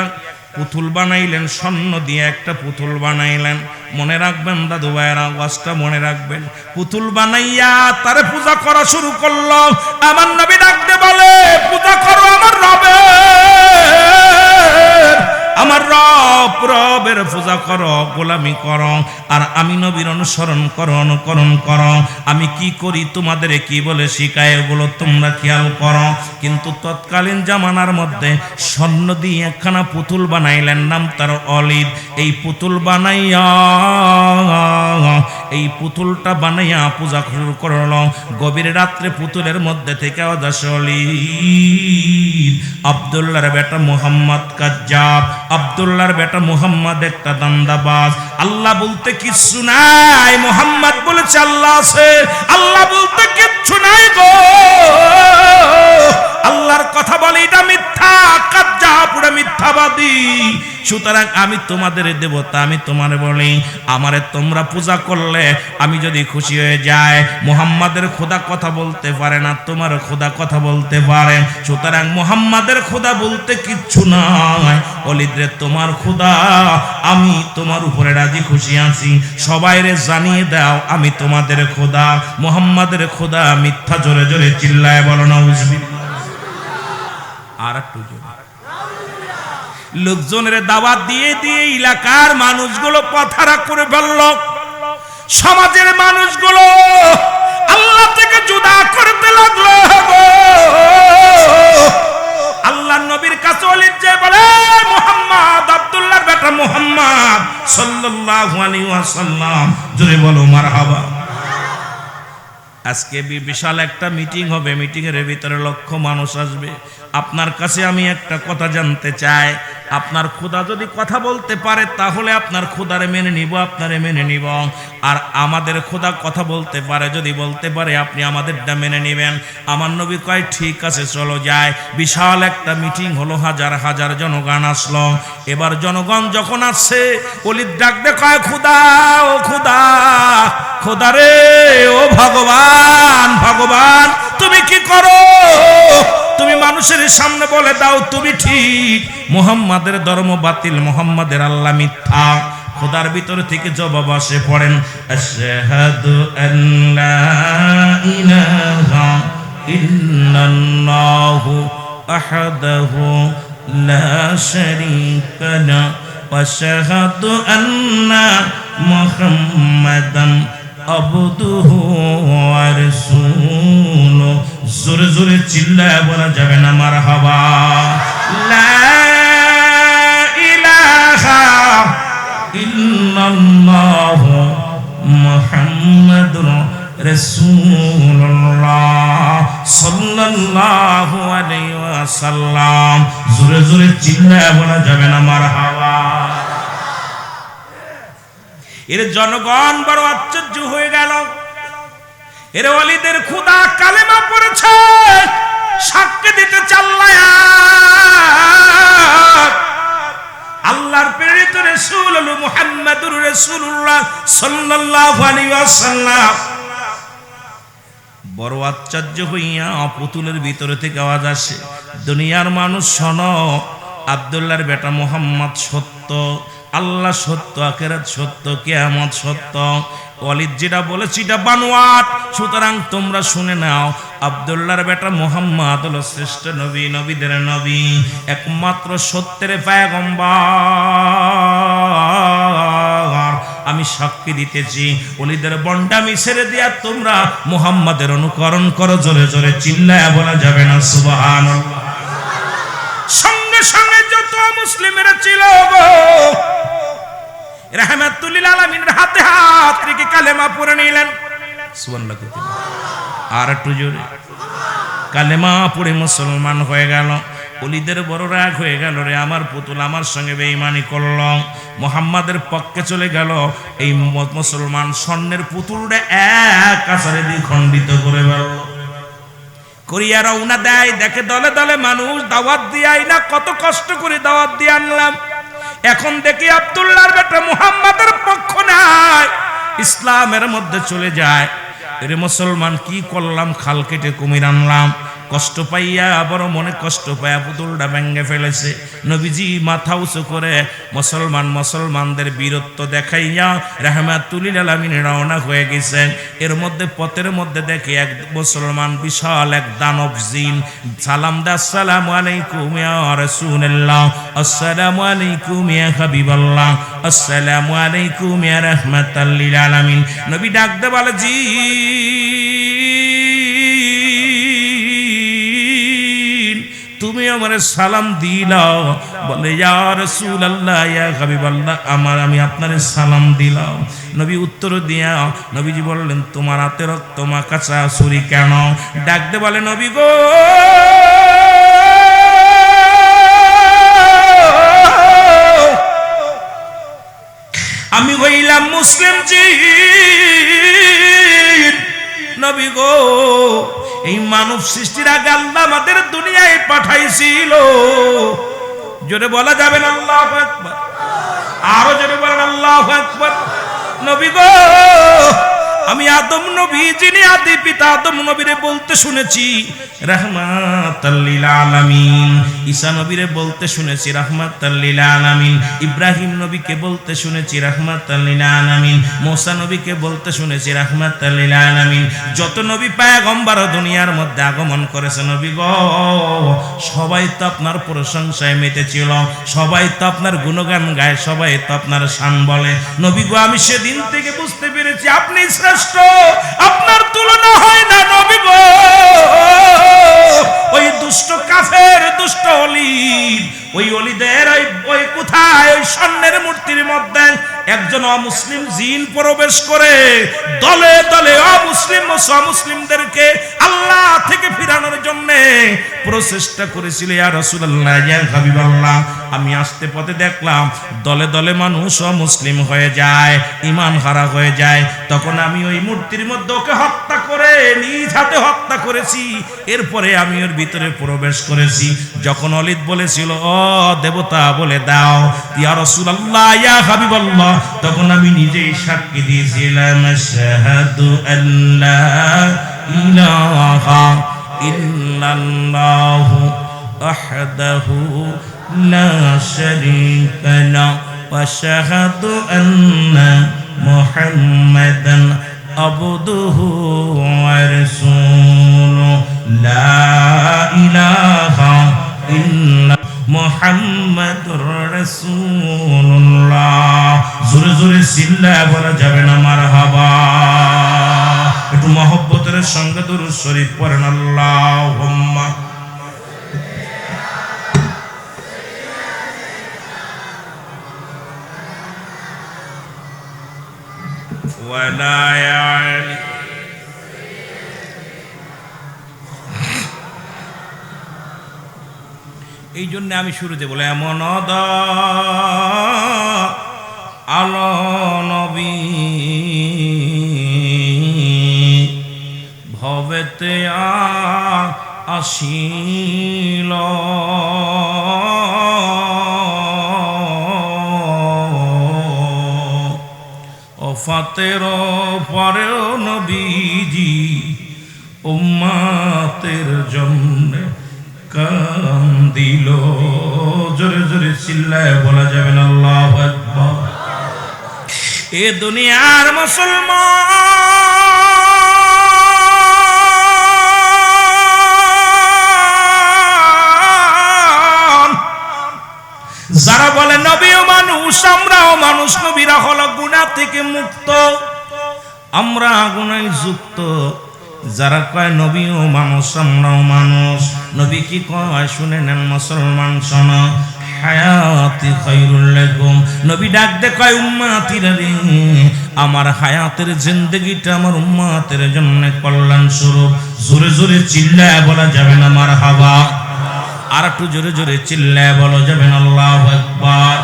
পুতুল বানাইলেন, স্বর্ণ দিয়ে একটা পুতুল বানাইলেন। মনে রাখবেন দাদু ভাইয়েরা, ওয়াজটা মনে রাখবেন। পুতুল বানাইয়া তারে পূজা করা শুরু করলো। আমার নবী ডাকতে বলে, পূজা করো আমার রবের, আমার রবের পূজা করো, গোলামি করো, আর আমি নবীর অনুসরণ করো, অনুকরণ করো। আমি কি করি তোমাদের কি বলে শিখায়, এগুলো তোমরা খেয়াল করো। কিন্তু তৎকালীন জামানার মধ্যে স্বর্ণ দিয়ে একখানা পুতুল বানাইলেন, নাম তার অলিদ। এই পুতুল বানাইয়া, এই পুতুলটা বানাইয়া পূজা শুরু করলো। গভীর রাত্রে পুতুলের মধ্যে থেকে আওয়াজ আসে, অলিদ আব্দুল্লাহর বেটা মুহাম্মদ কাজ্জাব, আব্দুল্লাহর বেটা মুহাম্মদ একটা দান্দাবাজ। আল্লাহ বলতে কিচ্ছু নাই, মুহাম্মদ বলেছে আল্লাহ আছে। আল্লাহ বলতে কিচ্ছু নাই গো, আল্লাহর কথা বলে এটা মিথ্যা, কাজ্জাব, পুরো মিথ্যাবাদী। সুতরাং আমি তোমাদের দেবতা, আমি তোমার বলি আমারে তোমরা পূজা করলে আমি যদি খুশি হয়ে যাই। মুহাম্মাদের খোদা কথা বলতে পারে না, তোমার খোদা কথা বলতে পারে। সুতরাং মুহাম্মাদের খোদা বলতে কিচ্ছু নাই। ওলিদরে তোমার খোদা, আমি তোমার উপরে রাজি খুশি আছি, সবাইরে জানিয়ে দাও আমি তোমাদের খোদা। মুহাম্মাদের খোদা মিথ্যা। জোরে জোরে চিল্লায় বলো নাউজুবিল্লাহ। আর একটু জোরে। লোকজনের দাওয়াত দিয়ে দিয়ে এলাকার মানুষগুলো পথারা করে ফেলল। সমাজের মানুষগুলো আল্লাহ থেকে জুদা করতে লাগলো। আল্লাহ নবীর কাছে ওলিদ যে বলে মুহাম্মদ, আব্দুল্লাহর বেটা মুহাম্মদ সাল্লাল্লাহু আলাইহি ওয়াসাল্লাম, জোরে বলো মারহাবা। আজকে বিশাল একটা মিটিং হবে, মিটিং এর ভিতরে লক্ষ মানুষ আসবে। আপনার কাছে আমি একটা কথা জানতে চাই, আপনার খোদা যদি কথা বলতে পারে তাহলে আপনার খোদারে মেনে নিব, আপনারে মেনে নিব। আর আমাদের খোদা কথা বলতে পারে, যদি বলতে পারে আপনি আমাদেরটা মেনে নেবেন। আমার নবী কয় ঠিক আছে চলো যাই। বিশাল একটা মিটিং হলো, হাজার হাজার জনগণ আসলো। এবার জনগণ যখন আসছে, ওলিদ ডাকতে কয় খোদা, ও খোদা, খোদা রে, ও ভগবান, ভগবান তুমি কি করো? তুমি মানুষের সামনে বলে দাও তুমি ঠিক, মুহাম্মাদের ধর্ম বাতিল, মুহাম্মাদের আল্লাহ মিথ্যা। খোদার ভিতর থেকে জবাব আসে, পড়েন আশহাদু আল্লা ইলাহা ইল্লাল্লাহু আহাদাহু লা শারীকা লাহু ওয়া আশহাদু আন্না মুহাম্মাদান আবদুহু ওয়া রাসূলুহু। জোরে জোরে চিল্লায় বলা যাবে না মারহাবা। লা ইলাহা ইল্লাল্লাহু মুহাম্মাদুর রাসূলুল্লাহ সাল্লাল্লাহু আলাইহি ওয়াসাল্লাম। জোরে জোরে চিল্লায় বলা যাবে না মারহাবা। এর জনগণ বড় আশ্চর্য হয়ে গেল। এর ওলিদের খোদা কালেমা পড়েছে, সাক্ষ্য দিতে চাল্লায় আল্লাহর প্রেরিত রাসূল হলো মুহাম্মাদুর রাসূলুল্লাহ সাল্লাল্লাহু আলাইহি ওয়াসাল্লাম। বড় আশ্চর্য হইয়া পুতুলের ভিতরে থেকে আওয়াজ আসে, দুনিয়ার মানুষ শোনো, আব্দুল্লাহর বেটা মুহাম্মদ সত্য, আল্লাহ সত্য, আখিরাত সত্য, কিয়ামত সত্য। ওয়ালিদ যেটা বলেছে এটা বানোয়াট। সুতরাং তোমরা শুনে নাও, আব্দুল্লাহর বেটা মুহাম্মদ হলো শ্রেষ্ঠ নবী, নবীদের নবী, একমাত্র সত্যের পয়গম্বর। আমি সাক্ষী দিতেছি, ওলিদের বন্ডামি ছেড়ে দিয়া তোমরা মুহাম্মাদের অনুকরণ করো। জোরে জোরে চিল্লায়া বলা যাবে না সুবহানাল্লাহ। সঙ্গে সঙ্গে যত মুসলিমেরা ছিল রাহমাতুল লিল আলামিনের হাতে হাত রেখে কালেমা পড়ে নিলেন। সুবহানাল্লাহ। আর একটু জোরে। কালেমা পড়ে মুসলমান হয়ে গেল। ওলিদের বড় রাগ হয়ে গেল, রে আমার পুতুল আমার সঙ্গে বেঈমানি করল, মুহাম্মাদের পক্ষে চলে গেল। এই মুসলমান স্বর্ণের পুতুলটা এক আছাড়ে দিয়ে খণ্ডিত করে ফেলল। করিয়া রওনা দেয়, দেখে দলে দলে মানুষ, দাওয়াত দিয়ে আইনা কত কষ্ট করে দাওয়াত দিয়ে আনলাম। এখন দেখি আব্দুল্লাহর বেটা মুহাম্মাদের পক্ষ নাই, ইসলামের মধ্যে চলে যায়। এরে মুসলমান কি করলাম, খাল কেটে কুমির আনলাম। কষ্ট পাইয়া বড় মনে কষ্ট পাইয়া পুতুলটা ভেঙে ফেলেছে। নবীজি মাথা উঁচু করে মুসলমানদের বীরত্ব দেখাইয়া রাহমাতুল লিল আলামিন রওনা হয়ে গেছেন। এর মধ্যে পথের মধ্যে দেখে এক মুসলমান বিশাল এক দানব জিন সালাম দা, আসসালামু আলাইকুম ইয়া রাসূলুল্লাহ, আসসালামু আলাইকুম ইয়া হাবিবাল্লাহ, আসসালামু আলাইকুম ইয়া রাহমাতাল লিল আলামিন। নবী ডাক দে বলে, জি তুমি আমার সালাম দিলাও। বলে ইয়া রাসূলুল্লাহ ইয়া হাবিবাল্লাহ, আমি আপনার সালাম দিলাম। নবী উত্তর দিয়া নবীজি বললেন, তোমার হাতে রক্ত মাখা ছুরি কেন? ডাকতে বলে, নবী গো, আমি হইলাম মুসলিম জিন। নবী গো, এই মানব সৃষ্টির আগে আল্লাহ আমাদের দুনিয়ায় পাঠাইছিল। জোরে বলা যাবে না আল্লাহু আকবার? আরো জোরে বলেন আল্লাহু আকবার। নবী গো, আমি আদম নবী, যিনি আদি পিতা আদম নবীরে বলতে শুনেছি রাহমাতাল লিল আলামিন, ঈসা নবীরে বলতে শুনেছি রাহমাতাল লিল আলামিন, ইব্রাহিম নবীকে বলতে শুনেছি রাহমাতাল লিল আলামিন, মুসা নবীকে বলতে শুনেছি রাহমাতাল লিল আলামিন। যত নবী পয়গম্বর দুনিয়ার মধ্যে আগমন করেছে নবী গো, সবাই তো আপনার প্রশংসায় মেতেছিল, সবাই তো আপনার গুণগান গায়, সবাই তো আপনার শান বলে। নবী গো, আমি সেদিন থেকে বুঝতে পেরেছি আপনি শ্রেষ্ঠ, আপনার তুলনা হয় না নবী গো। ওই দুষ্ট কাফের দুষ্ট ওলি, ওই ওলিদের ওই কোথায় ওই স্বর্ণের মূর্তির মধ্যে একজন অমুসলিম জিন প্রবেশ করে দলে দলে অমুসলিমদেরকে আল্লাহ থেকে ফিরানোর জন্য প্রচেষ্টা করেছিল। ইয়া রাসূলুল্লাহ, ইয়া হাবিবাল্লাহ, আমি আসতে পথে দেখলাম দলে দলে মানুষ অমুসলিম হয়ে যায়, ঈমান হারা হয়ে যায়। তখন আমি ওই মূর্তির মধ্যে ওকে হত্যা করে নিজ হাতে হত্যা করেছি। এরপরে আমি ওর ভিতরে প্রবেশ করেছি। যখন ওলীদ বলেছিল ও দেবতা বলে দাও ইয়া রাসূলুল্লাহ, ইয়া হাবিবাল্লাহ, তখন আমি নিজেই সাক্ষী দিয়েছিলাম আশহাদু আল্লা ইলাহা ইল্লাল্লাহু ওয়াহদাহু লা শারীকা লাহু ওয়া আশহাদু আন্না মুহাম্মাদান আবদুহু ওয়া রাসূলুহু লা ইলাহা ইল্লা মুহাম্মাদুর রাসূলুল্লাহ। জোরে জোরে চিল্লায় বলা যাবে না মারহাবা? একটু মহব্বতের সঙ্গে দুরূদ শরীফ পড়েন আল্লাহুম্মা। ওয়ালা ইয়ালি এই জন্য আমি শুরুতে বলে এমন আলো নবী ভবেতে আসিল, ওফাতের পরেও নবীজি উম্মতের জন্য কান্দিল। জোরে জোরে চিল্লায় বলা যাবে না আল্লাহু আকবার? এ দুনিয়ার মুসলমান যারা বলে নবীও মানুষ, আমরাও মানুষ, নবীরা হলো গুনাহ থেকে মুক্ত, আমরা গুনাহে যুক্ত। যারা কয় নবীও মানুষ আমরাও মানুষ, নবী কি কয় শুনে নেন মুসলমান, শোনো, হায়াতি খায়রুল লাকুম। নবী ডাক দে কয় উম্মতিরা রে, আমার হায়াতের জিন্দেগিটা আমার উম্মতের জন্য কল্যাণ স্বরূপ। জোরে জোরে চিল্লায় বলা যাবে না মারহাবা? আর একটু জোরে জোরে চিল্লায় বলা যাবে না আল্লাহু আকবার?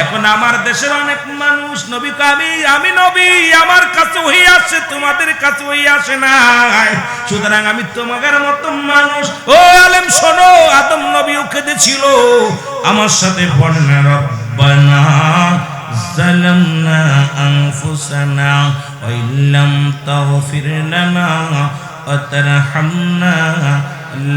এখন আমার দেশের অনেক মানুষ নবী আমি নবী, আমার কাছে ওহী আসে, তোমাদের কাছে ওহী আসে না, সুতরাং আমি তোমাদের মতো মানুষ। ও আলেম শোনো, আদম নবীও কেঁদেছিল। আমার সাথে পড়েন রব্বানা যালামনা আনফুসানা ওয়া ইল্লাম তাগফির লানা ওয়া তারহামনা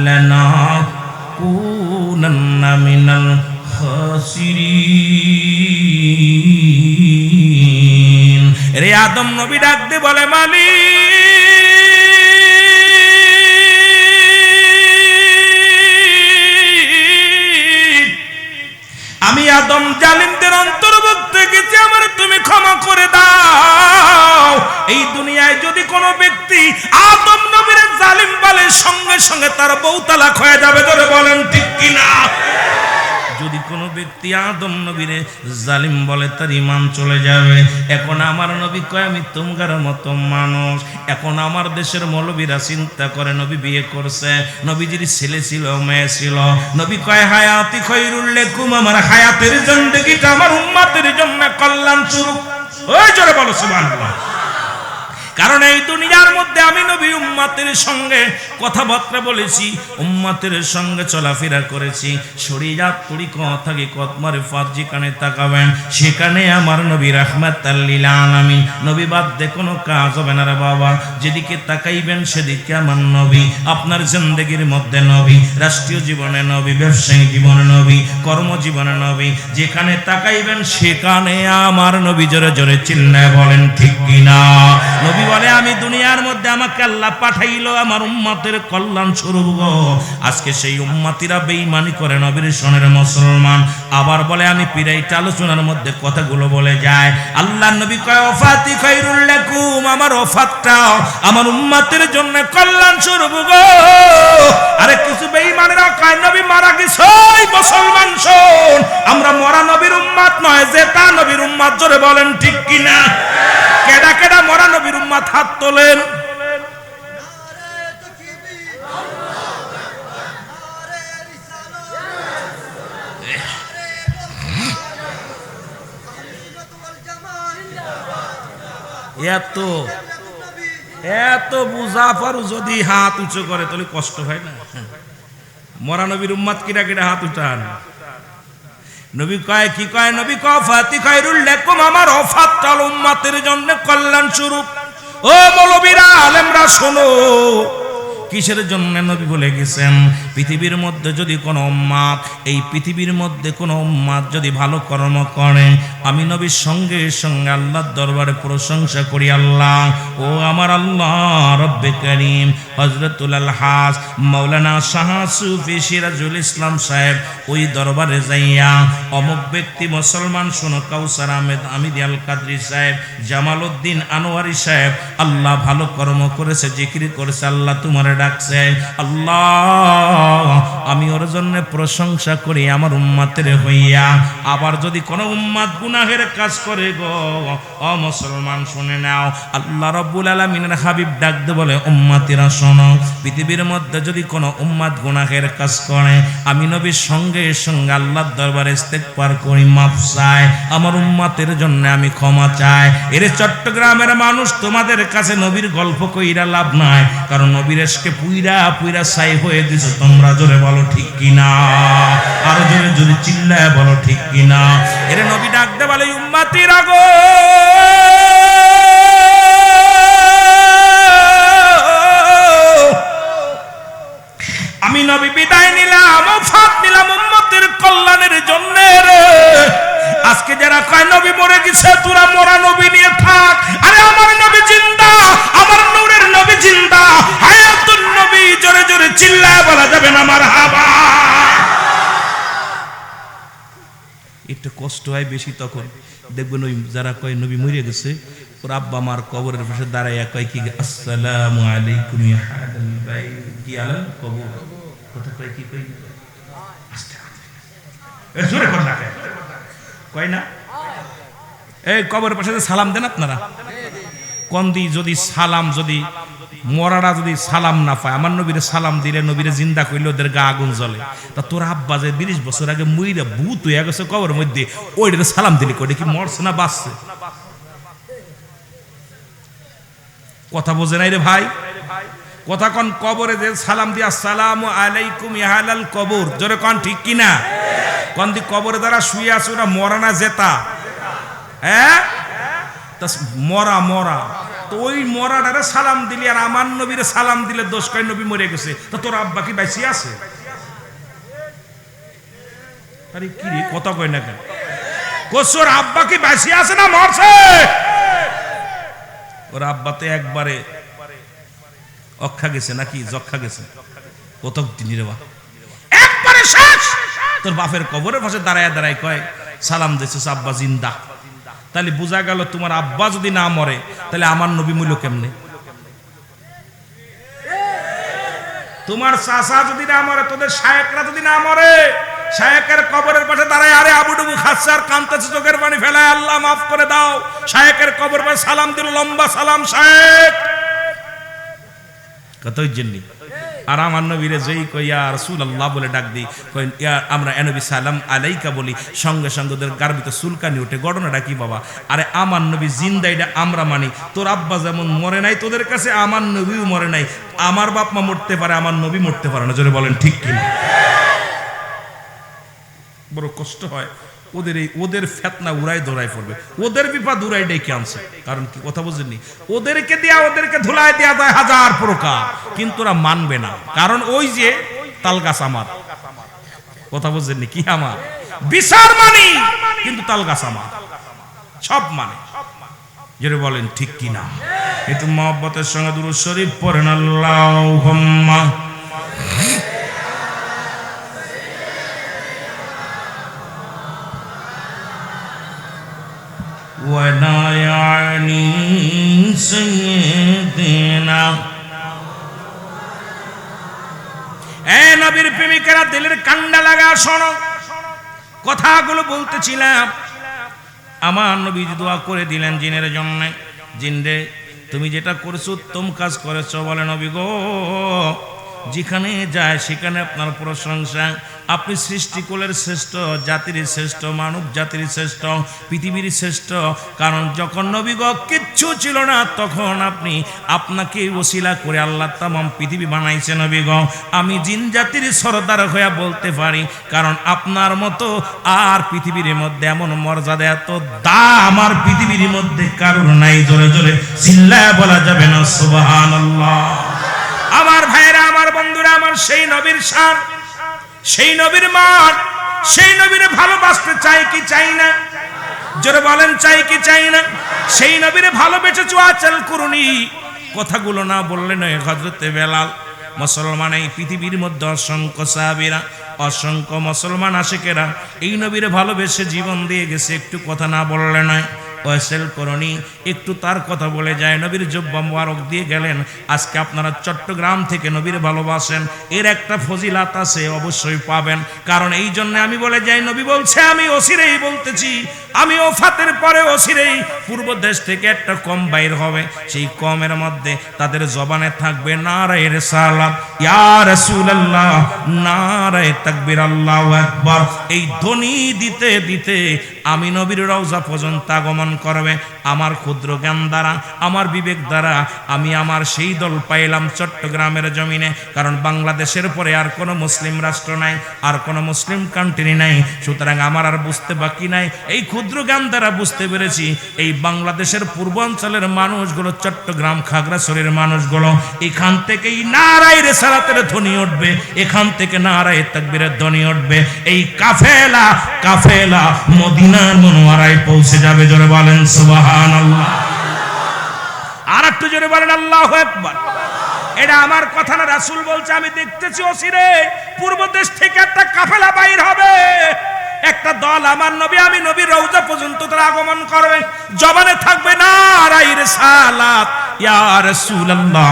লানাকুনান্না মিনাল খাসিরিন। রে আদম নবী ডাক দে বলে মালিক, আমি আদম জালিমদের অন্তর্ভুক্ত গেছি, আমার তুমি ক্ষমা করে দাও। এই দুনিয়ায় যদি কোনো ব্যক্তি আদম নবীর জালিম বলে, সঙ্গে সঙ্গে তার বউ তালাক হয়ে যাবে। ধরে বলেন ঠিক কিনা? যদি কোনো ব্যক্তি আদম নবীরে জালিম বলে, তার ঈমান চলে যাবে। এখন আমার নবী কয় আমি তোমার মতো মানুষ। এখন আমার দেশের মৌলবীরা চিন্তা করে নবী বিয়ে করছে, নবীজির ছেলে ছিল, মেয়ে ছিল। নবী কয় হায়াতি খায়রুল লাকুম, আমার হায়াতের জিন্দেগিটা আমার উম্মতের জন্য কল্যাণ স্বরূপ। ওই জোরে বলো সুবহানাল্লাহ। কারণ এই দুনিয়ার মধ্যে আমি নবী উম্মতের সঙ্গে কথাবার্তা বলেছি, উম্মতের সঙ্গে চলাফেরা করেছি, শরীয়ত তরিকত থেকে কতমারে ফাত যেখানে তাকাবেন সেখানে আমার নবী রাহমাতাল লিল আলামিন। নবী বাদ দিয়ে কোনো কাজ হবে না রে বাবা, যেদিকে তাকাইবেন সেদিকে আমার নবী। আপনার জিন্দেগির মধ্যে নবী, রাষ্ট্রীয় জীবনে নবী, ব্যবসায়িক জীবনে নবী, কর্মজীবনে নবী, যেখানে তাকাইবেন সেখানে আমার নবী। জোরে জোরে চিল্লায় বলেন ঠিক কিনা? নবী বলে আমি দুনিয়ার মধ্যে আমাকে আল্লাহ পাঠাইলো আমার উম্মতের কল্যাণ স্বরূপ গো। আজকে সেই উম্মতিরা বেঈমানি করে নবীর সনের মুসলমান, আবার বলে আমি পিরাইটা আলোচনার মধ্যে কথাগুলো বলে যায়। আল্লাহর নবী কয় ওফাতি খায়রুল লাকুম, আমার ওফাতটাও আমার উম্মতের জন্য কল্যাণ স্বরূপ গো। আরে কিছু বেঈমানেরা কয় নবী মারা গেছে, ওই মুসলমান শোন, আমরা মরা নবীর উম্মত নয়, জেতা নবীর উম্মত। জোরে বলেন ঠিক কিনা? কেডা কেডা মরা নবীর উম্মত হাত তোলেন। এত এত মুজাফারু যদি হাত উঁচু করে তাহলে কষ্ট হয় না? মরা নবীর উম্মত কিরা কিরা হাত উঠান। নবী কয় কি কয়? নবী কয় ফাতি খায়রুল লাকুম, আমার ওফাতটা উম্মতের জন্য কল্যাণ স্বরূপ। ও মৌলবীরা আলেমরা শোনো, কিসের জন্য নবী বলে গেছেন? পৃথিবীর মধ্যে যদি কোনো উম্মত, এই পৃথিবীর মধ্যে কোনো উম্মত যদি ভালো কর্ম করে, আমি নবীর সঙ্গে সঙ্গে আল্লাহর দরবারে প্রশংসা করি। আল্লাহ ও আমার আল্লাহ রব্বে করিম, হযরতুল আলহাজ মাওলানা শাহ সুফি সিরাজুল ইসলাম সাহেব ওই দরবারে যাইয়া অমুক ব্যক্তি মুসলমান শোনো, কাউসার আহমেদ আমিদি আল কাদরি সাহেব, জামাল উদ্দিন আনোয়ারি সাহেব আল্লাহ ভালো কর্ম করেছে, জিকির করেছে, আল্লাহ তোমার ডাকছে। আল্লাহ আমি ওর জন্য প্রশংসা করি আমার উম্মতের হইয়া। আবার যদি কোনো উম্মত গুনাহের কাজ করে গো, ও মুসলমান শুনে নাও, আল্লাহ রাব্বুল আলামিনের হাবিব ডাক দে বলে উম্মতিরা শোনো, পৃথিবীর মধ্যে যদি কোনো উম্মত গুনাহের কাজ করে, আমি নবীর সঙ্গে সঙ্গে আল্লাহর দরবারে ইস্তেগফার করি, মাফ চাই, আমার উম্মতের জন্য আমি ক্ষমা চাই। এর চট্টগ্রামের মানুষ তোমাদের কাছে নবীর গল্প কইরা লাভ নাই, কারণ নবীর এসকে পুইরা পুইরা ছাই হয়ে দিছো। তোমরা জোরে বলো ঠিক কিনা? আর জোরে জোরে চিল্লায় বলো ঠিক কিনা? এর নবী ডাক দে বলে উম্মতিরা গো, আমি নবী বিদায় নিলাম, ওফাত নিলাম উম্মতের কল্যাণের জন্য রে। আজকে যারা কয় নবী মরে গেছে, তোরা মরা নবী নিয়ে থাক। আরে আমার নবী জিন্দা, আমার নূরের নবী জিন্দা, হায়াতুন নবী। জোরে জোরে চিল্লায় বলা যাবে না মারহাবা? একটু কষ্ট হয় বেশি তখন দেখবেন ওই যারা কয় নবী মরে গেছে, ওর আব্বা মার কবরের পাশে দাঁড়াইয়া কয় কি আসসালামু আলাইকুম ইয়া আহলাল বাইত, কি আলাল কবর, কথা কয় কি কয় জোরে কথা কয় না? এই কবরের পাশে সালাম দেন আপনারা কন্দি। যদি সালাম, যদি মরারা যদি সালাম না পায়, আমার নবীরে সালাম দিলে, নবীরে জিন্দা করলে ওদের গা আগুন জ্বলে। তা তোর আব্বা যে 20 বছর আগে মইরা ভূত হয়ে গেছে কবরের মধ্যে, ওইটা সালাম দিলি কই? কি মরছে না বাঁচছে? কথা বোঝে নাই রে ভাই? কথা কন, কবরে যে সালাম দিয়া আসসালামু আলাইকুম ইয়া আহলাল কবর, জোরে কন ঠিক কিনা? কন দি কবরে যারা শুয়ে আছে ওরা মরা না জেতা? হ্যাঁ, তা মরা মরা তো ওই মরাটারে সালাম দিলি আর আমার নবীরে সালাম দিলে দোষ কয় নবী মরে গেছে। তা তোর আব্বা কি বাইসি আছে? আরে কি রে কথা কয় না কেন? কোসোর আব্বা কি বাইসি আছে না মরছে? ওর আব্বা তো একবারে অক্ষা গেছে নাকি যক্ষা গেছে, কত দিন রে বা, একবারে শেষ। তোর বাপের কবরের পাশে দাঁড়ায় দাঁড়ায় কয় সালাম দিছিস আব্বা জিন্দা। তাহলে বোঝা গেল তোমার আব্বা যদি না মরে তাহলে আমার নবী মূল্য কেমনে? তোমার চাচা যদি না মরে, তোদের শায়েকরা যদি না মরে, শায়েকের কবরের পাশে দাঁড়ায় আরে আবুডুবু খাচ্ছে আর কাঁদতেছে, চোখের পানি ফেলায় আল্লাহ মাফ করে দাও। শায়েকের কবর পাশে সালাম দিল, লম্বা সালাম শায়েক, কতই জন্যি। আর আমার নবীরে যেই কই ইয়া রাসূলুল্লাহ বলে ডাক দিই, কই ইয়া আমরা নবী সালাম আলাইকা বলি, সঙ্গে সঙ্গে ওদের গার্বিতে চুলকানি ওঠে। ঘটনাটা কি বাবা? আরে আমার নবী জিন্দা, এটা আমরা মানি। তোর আব্বা যেমন মরে নাই তোদের কাছে, আমার নবীও মরে নাই। আমার বাপ মা মরতে পারে, আমার নবী মরতে পারে না। জোরে বলেন ঠিক কিনা? বড় কষ্ট হয় ওদের ফেতনা উড়াই দৌড়াই পড়বে, ওদের বিপদ উড়াই ডেকে আনছে। কারণ কি কথা বুঝেননি? ওদেরকে দেয়া, ওদেরকে ধুলাই দেয়া যায় হাজার প্রকার, কিন্তু ওরা মানবে না। কারণ ওই যে তাল গাছ আমার, কথা বুঝেননি? কি আমার বিচার মানি, কিন্তু তাল গাছ আমার, সব মানে। যেটা বলেন ঠিক কিনা? একটু মহব্বতের সঙ্গে দুরূদ শরীফ পড়েন। আল্লাহুম্মা ওয়ানায়ানি সাইয়্যিদিনা। এ নবীর প্রেমিকেরা, দিলের কান্ডা লাগা শোনো, কথাগুলো বলতেছিলাম। আমার নবী দোয়া করে দিলেন জিনের জন্য। জিন রে, তুমি যেটা করেছো উত্তম কাজ করেছো। বলে নবী গো, যেখানে যায় সেখানে আপনার প্রশংসা। আপনি সৃষ্টিকুলের শ্রেষ্ঠ, জাতির শ্রেষ্ঠ, মানব জাতির শ্রেষ্ঠ, পৃথিবীর শ্রেষ্ঠ। কারণ যখন নবী গো কিচ্ছু ছিল না, তখন আপনি আপনাকে ওসিলা করে আল্লাহ তামাম পৃথিবী বানাইছে। নবী গো, আমি জিন জাতির সরদার হয়ে বলতে পারি, কারণ আপনার মতো আর পৃথিবীর মধ্যে এমন মর্যাদা, এত দাম আর পৃথিবীর মধ্যে কারোর নাই। জোরে জোরে চিল্লায় বলা যাবে না সুবহানাল্লাহ? আমার ভাইরা, আমার বন্ধুরা, আমার সেই নবীর শান, সেই নবীর মান, সেই নবীর ভালোবাসতে চাই কি চাই না? জোরে বলেন চাই কি চাই না? সেই নবীর ভালোবেসেছো আচল করুনি। কথাগুলো না বললে নয়। হযরতে বেলাল, মুসলমান এই পৃথিবীর মধ্যে অসংখ্য সাহাবীরা, অসংখ্য মুসলমান আশিকেরা এই নবীর ভালোবেসে জীবন দিয়ে গেছে। একটু কথা না বললে নয়। ওয়াসেল করনি একটু তার কথা বলে যায়। নবীর জুব্বা মুবারক দিয়ে গেলেন। আজকে আপনারা চট্টগ্রাম থেকে নবীর ভালোবাসেন, এর একটা ফজিলাত আছে, অবশ্যই পাবেন। কারণ এই জন্য আমি বলে যাই, নবী বলছে, আমি অসিরেই বলতেছি, আমি ওফাতের পরে অসিরেই পূর্ব দেশ থেকে একটা কম বাইর হবে। সেই কমের মধ্যে তাদের জবানে থাকবে নারায়ে রিসালাত, ইয়া রাসূলুল্লাহ, নারায়ে তাকবীর, আল্লাহু আকবার। এই ধ্বনি দিতে দিতে আমি নবীর রওজা পর্যন্ত আগমন করবে। আমার ক্ষুদ্র জ্ঞান দ্বারা, আমার বিবেক দ্বারা আমি আমার সেই দল পাইলাম চট্টগ্রামের জমিনে। কারণ বাংলাদেশের পরে আর কোনো মুসলিম রাষ্ট্র নাই, আর কোনো মুসলিম কান্ট্রি নাই। সুতরাং আমার আর বুঝতে বাকি নাই। এই ক্ষুদ্র জ্ঞান দ্বারা বুঝতে পেরেছি, এই বাংলাদেশের পূর্বাঞ্চলের মানুষগুলো, চট্টগ্রাম খাগড়াছড়ির মানুষগুলো, এখান থেকেই নারায়ে রিসালাতের ধ্বনি উঠবে, এখান থেকে নারায়ে তাকবীরের ধ্বনি উঠবে। এই কাফেলা কাফেলা মদিনার মুনওয়ারায় পৌঁছে যাবে। জোরে বলেন সুবহানাল্লাহ। আর একটু জোরে বলেন আল্লাহু আকবার। এটা আমার কথা না, রাসূল বলছে, আমি দেখতেছি অসিরে পূর্ব দেশ থেকে একটা কাফেলা বাইর হবে, একটা দল আমার নবী, আমি নবীর রওজা পর্যন্ত তারা আগমন করবে। জবানে থাকবে নারায়ে রিসালাত, ইয়া রাসূলুল্লাহ,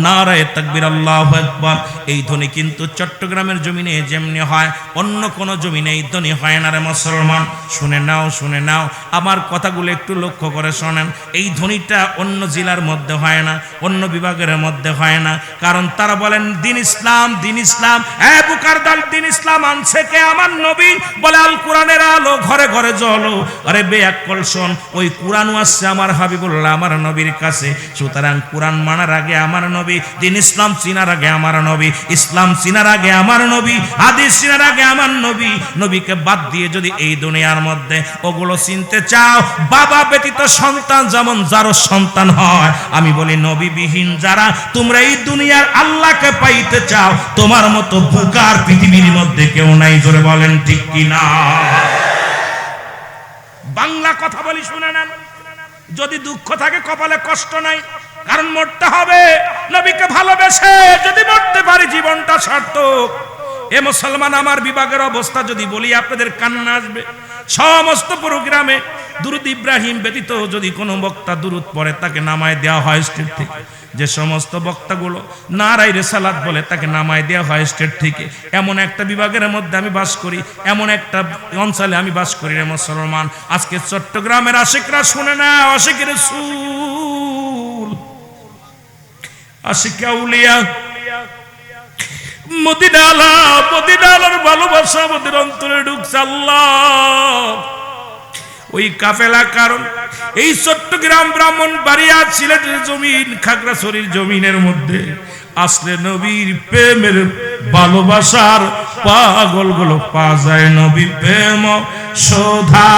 নারায়ে তাকবীর, আল্লাহু আকবার। এই ধ্বনি কিন্তু চট্টগ্রামের জমিনে যেমনি হয়, অন্য কোন জমিনে এই ধ্বনি হয় না রে মুসলমান। শুনে নাও, শুনে নাও, আমার কথাগুলো একটু লক্ষ্য করে শোনেন। এই ধ্বনিটা অন্য জেলার মধ্যে হয় না, অন্য বিভাগের মধ্যে হয় না। কারণ তারা বলেন দিন ইসলাম, দিন ইসলাম। বুকার দল দিন ইসলাম আনছে কে? আমার নবী। বলে আল কোরআনের আলো ঘরে ঘরে জ্বলো। আরে বেয়াক্কল শোন, ওই কোরআনও আসছে আমার হাবিবুল্লাহ, আমার নবীর কাছে। সুতরাং কোরআন মানার আগে আমার নবী, দিন ইসলাম চিনার আগে আমার নবী, ইসলাম চিনার আগে আমার নবী, হাদিস চিনার আগে আমার নবী। নবীকে বাদ দিয়ে যদি এই দুনিয়ার মধ্যে ওগুলো চিনতে চাও, বাবা ব্যতীত সন্তান যেমন যারও সন্তান হয়, আমি বলি নবীবিহীন যারা তোমরা এই দুনিয়ার আল্লাহকে পাইতে চাও, তোমার মতো বুকার পৃথিবীর মধ্যে কেউ নাই। জোরে বলেন ঠিক কিনা? বাংলা কথা বলি, শুনে নেন। যদি দুঃখ থাকে কপালে কষ্ট নাই, কারণ মরতে হবে নবীকে ভালোবেসে। যদি মরতে পারি জীবনটা সার্থক। এ মুসলমান, আমার বিভাগের অবস্থা যদি বলি আপনাদের কান্না আসবে। সমস্ত প্রোগ্রামে দুরুদ ইব্রাহিম ব্যতীত যদি কোনো বক্তা দুরুদ পড়ে, তাকে নামায় দেওয়া হয় স্টেট থেকে। যে সমস্ত বক্তাগুলো নারায়ে রিসালাত বলে, তাকে নামায় দেওয়া হয় স্টেট থেকে। এমন একটা বিভাগের মধ্যে আমি বাস করি, এমন একটা অঞ্চলে আমি বাস করি রে মুসলমান। আজকে চট্টগ্রামের আশিকরা শুনে না, আশিকের রাসূল, আশিক আউলিয়া, মদিনার ভালোবাসা আমাদের অন্তরে ঢুকছে। আল্লাহ, ওই কাফেলা, কারণ এই চট্টগ্রাম, ব্রাহ্মণবাড়িয়া, সিলেটের জমিন, খাগড়াছড়ির জমিনের মধ্যে আসলে নবীর প্রেমের ভালোবাসার পাগলগুলো পাওয়া যায়। নবী প্রেম শোধা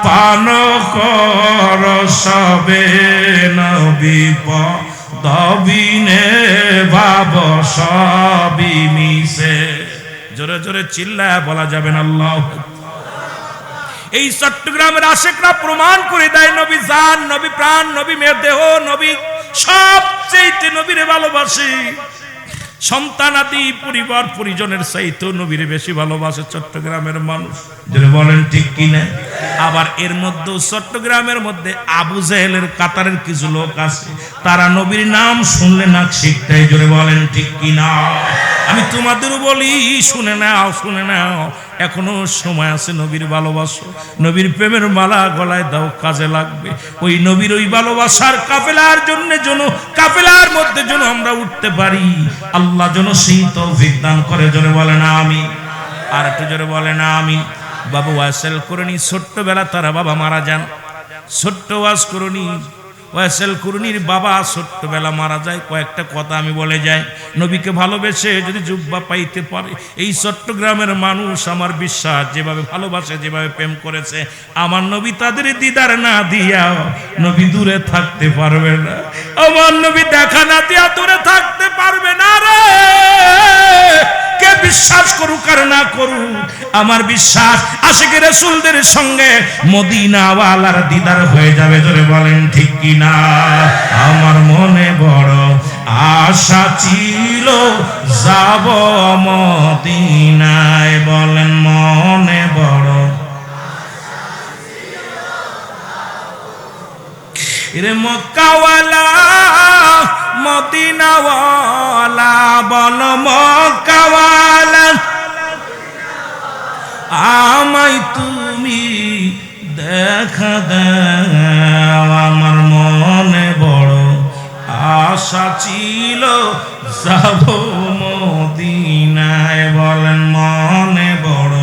পান কর সবে, নবী দবিনে ভাব সবই মিশে। জোরে জোরে চিল্লায় বলা যাবে না আল্লাহ। এই চট্টগ্রামের আশেকরা প্রমাণ করে দেয় নবী জান, নবী প্রাণ, নবী মেয়ের দেহ, নবী সবচেয়ে নবীরে ভালোবাসে। সন্তানাদি পরিবার পরিজনের চাইতে নবীরে বেশি ভালোবাসে চট্টগ্রামের মানুষ। যদি বলেন ঠিক কিনা? আবার এর মধ্যে চট্টগ্রামের মধ্যে আবু জেহেলের কাতারের কিছু লোক আছে, তারা নবীর নাম শুনলে নাক শিখতেই। জোরে বলেন ঠিক কিনা? আমি তোমাদেরও বলি, শুনে নাও, শুনে নাও, এখনো সময় আছে। নবীর ভালোবাসো, নবীর প্রেমের মালা গলায় দাও, কাজে লাগবে। ওই নবীর ওই ভালোবাসার কাফেলার জন্য কাফেলার মধ্যে যেন আমরা উঠতে পারি, আল্লাহ যেন সেই তৌফিক দান করে। জোরে বলে না আমি, আর একটু জোরে বলে না আমি। বাবা ওয়াসেল করনি ছোট্টবেলা তারা বাবা মারা যান। ছোট্ট ওয়াজ করনি, ওয়াসেল কুরনির বাবা ছোট্টবেলা মারা যায়। কয়েকটা কথা আমি বলে যাই। নবীকে ভালোবেসে যদি জুব্বা পাইতে পারে এই চট্টগ্রামের মানুষ, আমার বিশ্বাস যেভাবে ভালোবাসে, যেভাবে প্রেম করেছে, আমার নবী তাদের দিদার না দিয়া নবী দূরে থাকতে পারবে না। আমার নবী দেখা না দিয়া দূরে থাকতে পারবে না রে। কে বিশ্বাস করুক আর না করুক, আমার বিশ্বাস আশিক রাসূলদের সঙ্গে মদিনাওয়ালার দিদার হয়ে যাবে। জোরে বলেন ঠিক কিনা? আমার মনে বড় আশা ছিল যাব মদিনায়। বলেন মনে বড় রে মক্কাওয়ালা মদিনাওয়ালা, বল মক্কাওয়ালা আমায় তুমি দেখা দাও। আমার মনে বড় আশা ছিল যাব মদিনায়। বলেন মনে বড়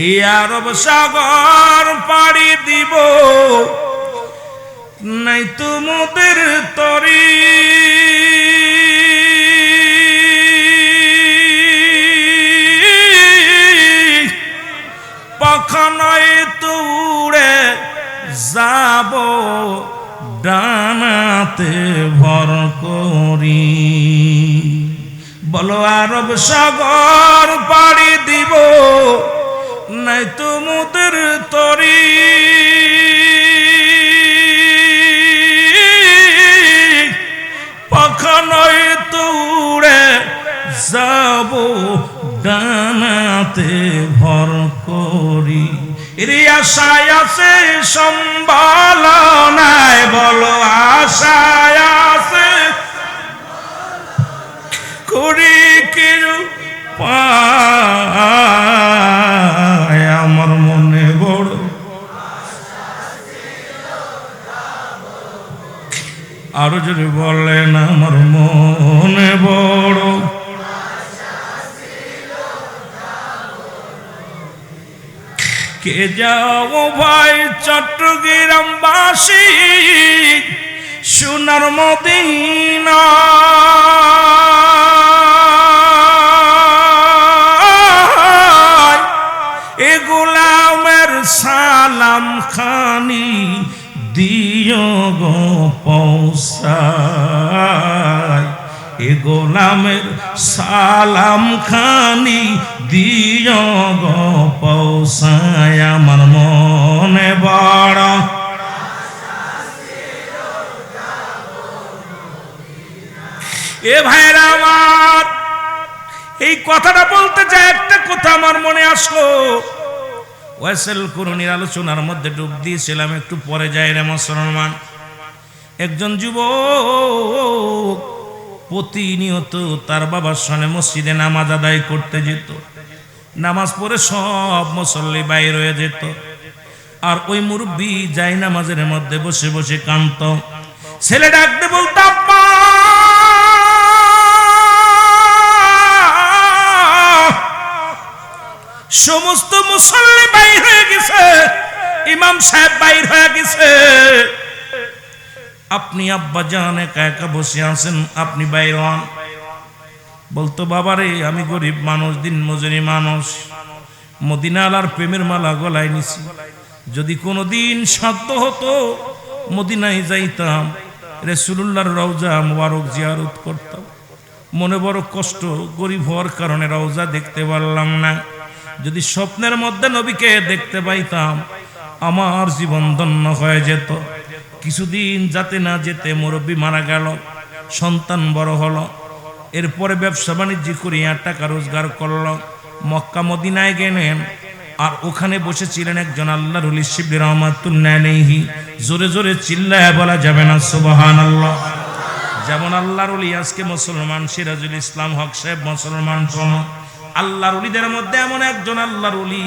এই আরব সাগর পাড়ি দিব, নাই তোমাদের তরি। পাখানায় তো উড়ে যাব ডানাতে ভর করি। বলো আরব সাগর পাড়ি দিব, নাই তোমাদের তরি। পাখানায় তো উড়ে যাব ডানাতে ভর করি। রে আশায় আছে সম্বল নাই, বলো আশায় আছে করি কেউ পায়। আমার মনে বড় আরো যদি বলেন আমার মনে বড় কে যাও ভাই চট্টগ্রামবাসী সোনার মদিনা। এ গোলামের সালাম খানি দিও গো পৌঁছায়। এ গোলামের সালাম খানি দিও গো পৌঁছায়। আমার মনে বড় এ ভাইরা আমার, এই কথাটা বলতে চাই। একটা কথা আমার মনে আসলো, ওয়াসেল কুরনির আলোচনার মধ্যে ডুব দিয়েছিলাম, একটু পরে যাই রে মুসলমান। একজন যুবক প্রতিনিয়ত তার বাবার সঙ্গে মসজিদে নামাজ আদায় করতে যেত। নামাজ পড়ে সব মুসল্লি বাইর হয়ে যেত, আর ওই মুরব্বী যাই নামাজের মধ্যে বসে বসে কাঁদত। ছেলে ডাকতে বলতো আব্বা, সমস্ত মুসল্লি বাইর হয়ে গেছে, ইমাম সাহেব বাইর হয়ে গেছে, আপনি আব্বা জান একা একা বসে আছেন, আপনি বাইর হন। বলতো বাবারে আমি গরিব মানুষ, দিন মজুরি মানুষ, মদিনা আলার প্রেমের মালা গলায় নিছি, যদি কোনোদিন সাধ্য হতো মদিনায় যাইতাম, রাসূলুল্লাহর রওজা মুবারক জিয়ারত করতাম। মনে বড় কষ্ট, গরিব হওয়ার কারণে রওজা দেখতে পারলাম না। যদি স্বপ্নের মধ্যে নবীকে দেখতে পাইতাম আমার জীবন ধন্য হয়ে যেত। কিছুদিন যাতে না যেতে মুরব্বী মারা গেল, সন্তান বড় হলো, এরপরে ব্যবসা বাণিজ্য করিয়া টাকা রোজগার করলো, মক্কা মদিনায় গেলেন। আর ওখানে বসেছিলেন একজন আল্লাহর ওলি শিবলি রহমাতুল্লাহ আলাইহি। জোরে জোরে চিল্লায় বলা যাবে না সুবহানাল্লাহ? যেমন আল্লাহর ওলি আজকে মুসলমান সিরাজুল ইসলাম হক সাহেব মুসলমান। শোনো, আল্লাহর ওলিদের মধ্যে এমন একজন আল্লাহর ওলি,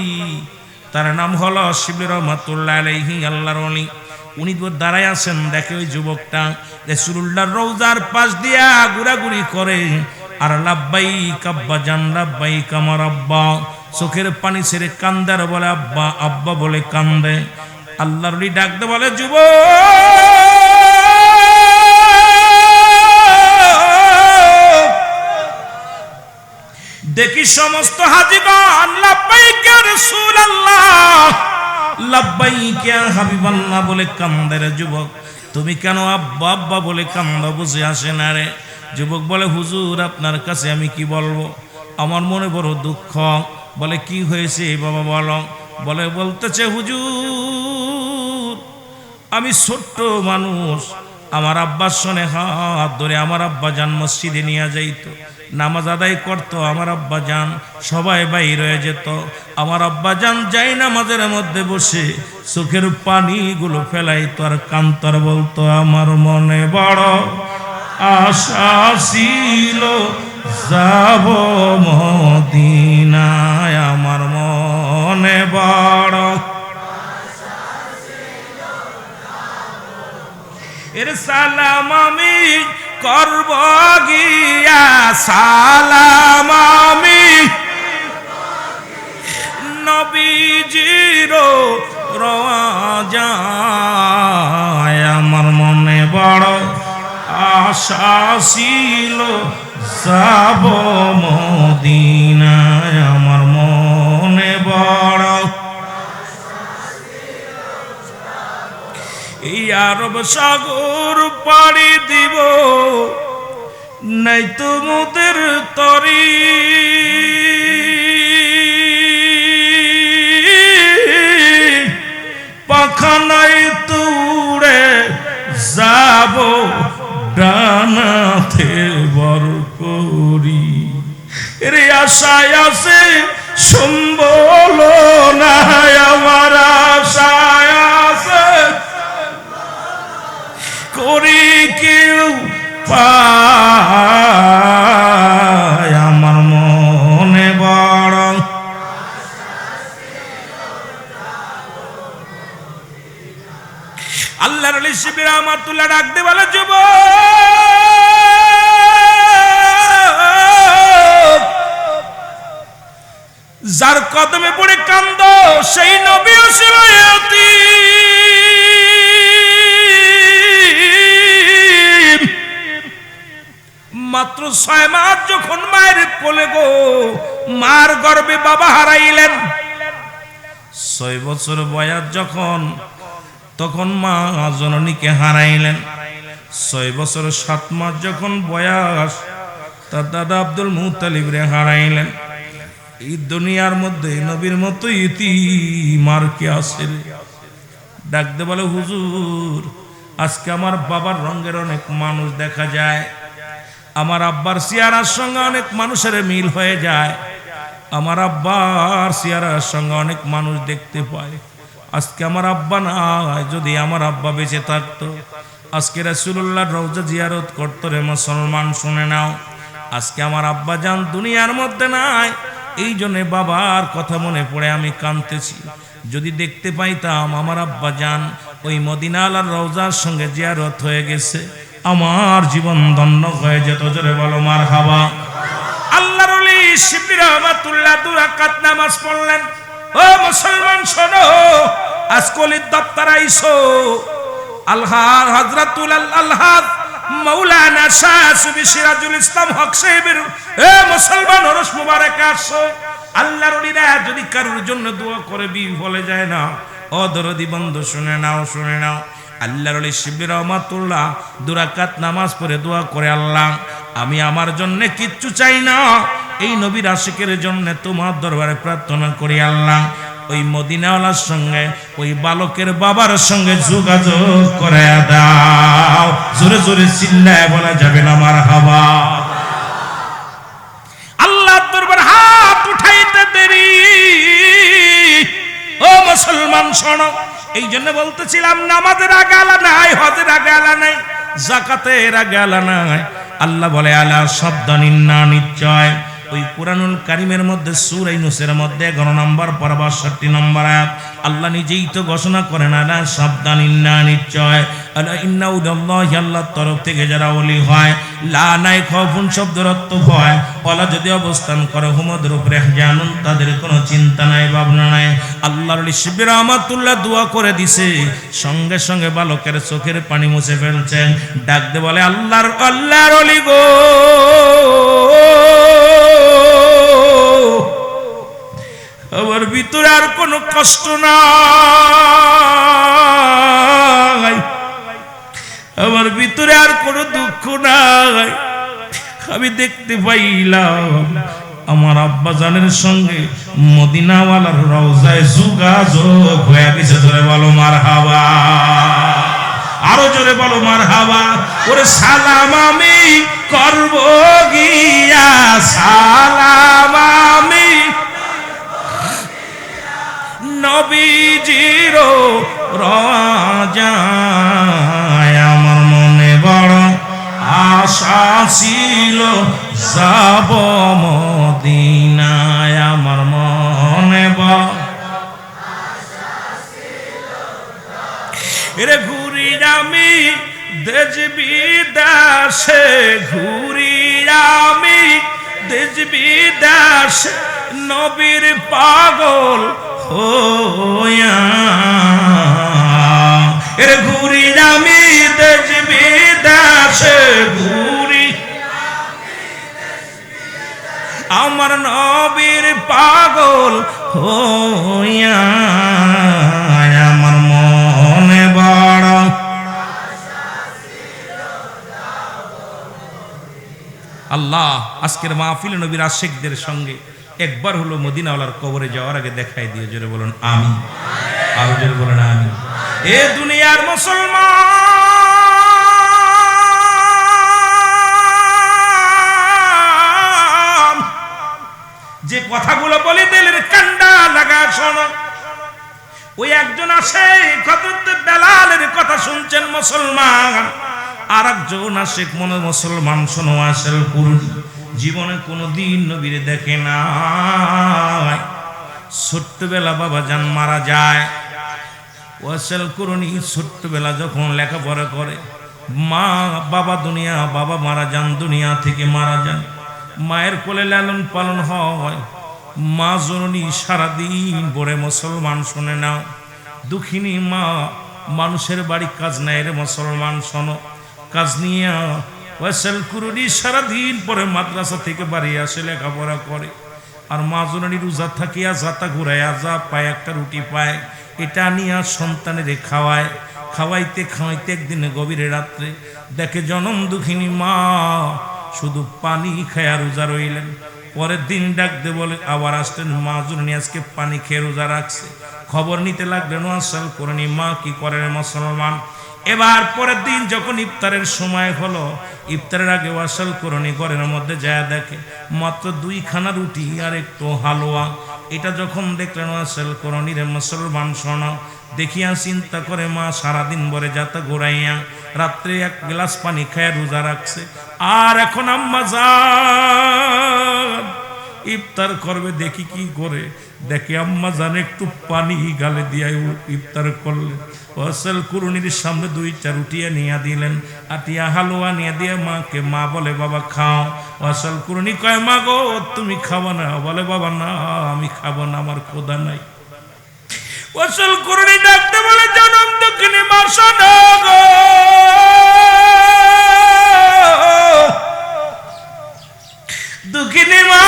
তার নাম হলো শিবলি রহমাতুল্লাহ আলাইহি, আল্লাহর ওলি। উনি দাঁড়ায় আছেন, দেখে ওই যুবকটা রাসূলুল্লাহর রওজার পাশ দিয়া ঘোরাঘুরি করে আর লাব্বাইক আব্বা জান, লাব্বাইক আমার আব্বা, চোখের পানি ছেড়ে কান্দে আর বলে আব্বা আব্বা বলে কান্দে। আল্লাহর ওলি ডাকতে বলে যুবক, দেখি সমস্ত হাজিগণ লাব্বাইক ইয়া রাসূলুল্লাহ, লাব্বাইক ইয়া হাবিবাল্লাহ বলে কান্দে। রে যুবক, তুমি কেন আব্বা আব্বা বলে কান্দো, বুঝে আসে না রে? যুবক বলে হুজুর আপনার কাছে আমি কি বলবো, আমার মনে বড় দুঃখ। বলে কি হয়েছে বাবা বলো। বলে বলতেছে হুজুর আমি ছোট্ট মানুষ, আমার আব্বার সনে হাত ধরে আমার আব্বা জান মসজিদে নিয়ে যাইতো, নামাজ আদায় করতো, আমার আব্বা জান সবাই বাইর হয়ে যেত, আমার আব্বা জান যাই নামাজের মধ্যে বসে চোখের পানিগুলো ফেলাইতো আর কান্তর বলতো আমার মনে বড় আশা ছিল যাব মদিনায়, আমার মনে বড় এর সালাম আমি করব গিয়া, সালাম আমি নবীজির রওজায়, আমার মনে বড় আশা ছিল যাব মদিনায়, আমার মনে বড় এই আরব সাগর পাড়ি দিব, নাই তো মোদের তরি, পাখা নাই তুড়ে যাব ডানাতে বর করি, রে আশায় আছে সম্বল নাই, আমার আশায় আছে করি কেউ পায়, আমার মনে বড় আল্লাহর ওলি শিবলি রহমাতুল্লাহ ডাকতে বলে যুবক, যার কদমে পড়ে কান্দ সেই নবীও ছিল ইয়াতীম। মাত্র 6 মাস যখন মায়ের কোলে গো, মার গর্ভে বাবা হারাইলেন। 6 বছর বয়স যখন, তখন মা জননীকে হারাইলেন। 6 বছর 7 মাস যখন বয়স, তার দাদা আব্দুল মুত্তালিব রে হারাইলেন। এই দুনিয়ার মধ্যে নবীর মতো ইতিম আর কে আছে রে? ডাকতে বলে হুজুর আজকে আমার বাবার রঙের অনেক মানুষ দেখা যায়, আমার আব্বার চেহারার সঙ্গে অনেক মানুষের মিল হয়ে যায়, আমার আব্বার চেহারার সঙ্গে অনেক মানুষ দেখতে পায়। আজকে আমার আব্বা নাই, যদি আমার আব্বা বেঁচে থাকতো আজকে রাসূলুল্লাহর রওজা জিয়ারত করতো রে মুসলমান। শুনে নাও, আজকে আমার আব্বা জান দুনিয়ার মধ্যে নাই, এই জন্য বাবার কথা মনে পড়ে আমি কাঁদতেছি। যদি দেখতে পাইতাম আমার আব্বা জান ওই মদিনা আলার রওজার সঙ্গে জিয়ারত হয়ে গেছে, আমার জীবন ধন্য হয়ে যেত। জোরে বলো মারহাবা। আল্লাহর ওলি শিবলি রহমাতুল্লাহ 2 রাকাত নামাজ পড়লেন। ও মুসলমান শোনো, আজকলির দপ্তর আইসো আলহার হযরতুল আলহাদ মাওলানা শাহ সুফি সিরাজুল ইসলাম হক সাহেবের এ মুসলমান ওরস মুবারক আসো। আল্লাহর ওলিরা যদি কারোর জন্য দোয়া করে বিফলে যায় না, ও দরদি বন্ধু শুনে নাও, শুনে নাও। আল্লাহর ওলি শিবলি রহমাতুল্লাহ দুরাকাত নামাজ পড়ে দোয়া করে, আল্লাহ আমি আমার জন্য কিচ্ছু চাই না, এই নবীর আশিকের জন্য তোমার দরবারে প্রার্থনা করি আল্লাহ ওই মদিনাওয়ালার সঙ্গে ওই বালকের বাবার সঙ্গে যোগাযোগ করে দাও। জোরে জোরে চিল্লায় বলা যাবে না মারহাবা। আল্লাহর দরবারে হাত উঠাইতে দেরি। ও মুসলমান শোনো, এই জন্য বলতেছিলাম নামাজের আগে আলা নাই, হজের আগে আলা নাই, যাকাতের আগে আলা নাই। আল্লাহ বলে আলা সাবধান, না নিশ্চয়। ওই কুরআনুল কারীমের মধ্যে সূরা ইউনূসের মধ্যে 11 নম্বর পারা 62 নম্বর আয়াত আল্লাহ নিজেই তো ঘোষণা করেন আলা সাবধান, না নিশ্চয়। আলা ইন্না উদাল্লাহি, আল্লাহর তরফ থেকে যারা ওলি হয়, লা নাই খাউফুন শব্দের অর্থ ভয়, ওয়ালা যদি অবস্থান করে হুমদের উপরে জানুন, তাদের কোনো চিন্তা নাই, ভাবনা নাই। আল্লাহর ওলি শিবলি রহমাতুল্লাহ দোয়া করে দিছে, সঙ্গে সঙ্গে বালকের চোখের পানি মুছে ফেলছেন, ডাক দে বলে আল্লাহর ওলি গো, আমার ভিতরে আর কোনো কষ্ট নাই, আমার ভিতরে আর কোনো দুঃখ নাই। আমি দেখতে পাইলাম আমার আব্বা জানের সঙ্গে মদিনাওয়ালার রওজায় যোগাযোগ হয়ে গেছে। জোরে বলো মারহাবা, আরো জোরে বলো মারহাবা। ওরে সালাম আমি করব গিয়া, সালাম আমি নবীজির রওজায়। আমার মনে বড় আশা ছিল যাব মদিনায়, আমার মনে বড় এরে ঘুরি আমি দেশ বিদেশে, ঘুরি আমি দেশ বিদেশে, নবীর পাগল হইয়া। এরে ঘুরি আমি দেশ বিদেশে, ঘুরি আমার নবীর পাগল হইয়া। আমার মনে বড় আল্লাহ আজকের মাহফিলে নবীর আশিকদের সঙ্গে একবার হলো মদিনাওয়ালার কবরে যাওয়ার আগে দেখাই দিয়ে। জোরে বলুন আমিন, আরো জোরে বলুন আমিন। এ দুনিয়ার মুসলমান, যে কথাগুলো বলি দিলের কান্ডা লাগা শোনো। ওই একজন আসে হযরত বেলালের কথা শুনছেন মুসলমান, আর একজন আসে মনে মুসলমান শোনো আসল কুরুন, জীবনে কোনোদিন নবীর দেখে নাই। ছোট্টবেলা বাবা জান মারা যায়, ওয়াসাল করুনি ছোট্টবেলা যখন লেখাপড়া করে, মা বাবা দুনিয়া, বাবা মারা যান, দুনিয়া থেকে মারা যান। মায়ের কোলে লালন পালন হয়, মা জননী সারাদিন পরে মুসলমান শুনে নাও, দুঃখিনী মা মানুষের বাড়ি কাজ নেয় রে মুসলমান শোনো, কাজ নিয়ে ওয়াসাল কুরুনি সারাদিন পরে মাদ্রাসা থেকে বাড়ি আসে, লেখাপড়া করে। আর মা জননী রোজা থাকিয়া যাতা ঘুরাইয়া যা পায়, একটা রুটি পায়, এটা নিয়ে সন্তানের খাওয়ায়। খাওয়াইতে খাওয়াইতে একদিন গভীরে রাত্রে দেখে জনম দুঃখিনী মা শুধু পানি খায়া রোজা রইলেন। পরের দিন ডাকতে বলে আবার আসলেন, মা জননী আজকে পানি খেয়ে রোজা রাখছে। খবর নিতে লাগলেন, ওয়াসাল কুরুনি মা কি করে মুসলমান। এবার পরের দিন যখন ইফতারের সময় হলো, ইফতারের আগে ওয়াসাল কুরুনি ঘরের মধ্যে যায় দেখে মাত্র 2 খানা রুটি আর একটু হালুয়া। এটা যখন দেখলেন ওয়াসাল কুরুনি রে মুসলমান শোনো, দেখিয়া চিন্তা করে মা সারাদিন ভরে যাতা ঘুরাইয়া রাত্রে 1 গ্লাস পানি খায় রোজা রাখছে, আর এখন আম্মা জান ইফতার করবে, দেখি কি করে। দেখে আম্মা জান একটু পানি গালে দিয়া ইফতার করলেন। ওয়াসাল কুরুনির সামনে 2টা রুটি নিয়ে দিলেন, আটিয়া হালুয়া নিয়ে দিয়ে মাকে। মা বলে বাবা খাও। ওয়াসাল কুরুনি কয় মা গো তুমি খাবো না? বলে বাবা না আমি খাবো না, আমার ক্ষুধা নাই। ওয়াসাল করুনি ডাকতে বলে জনম দুঃখিনী মা শোনো গো, দুঃখিনী মা,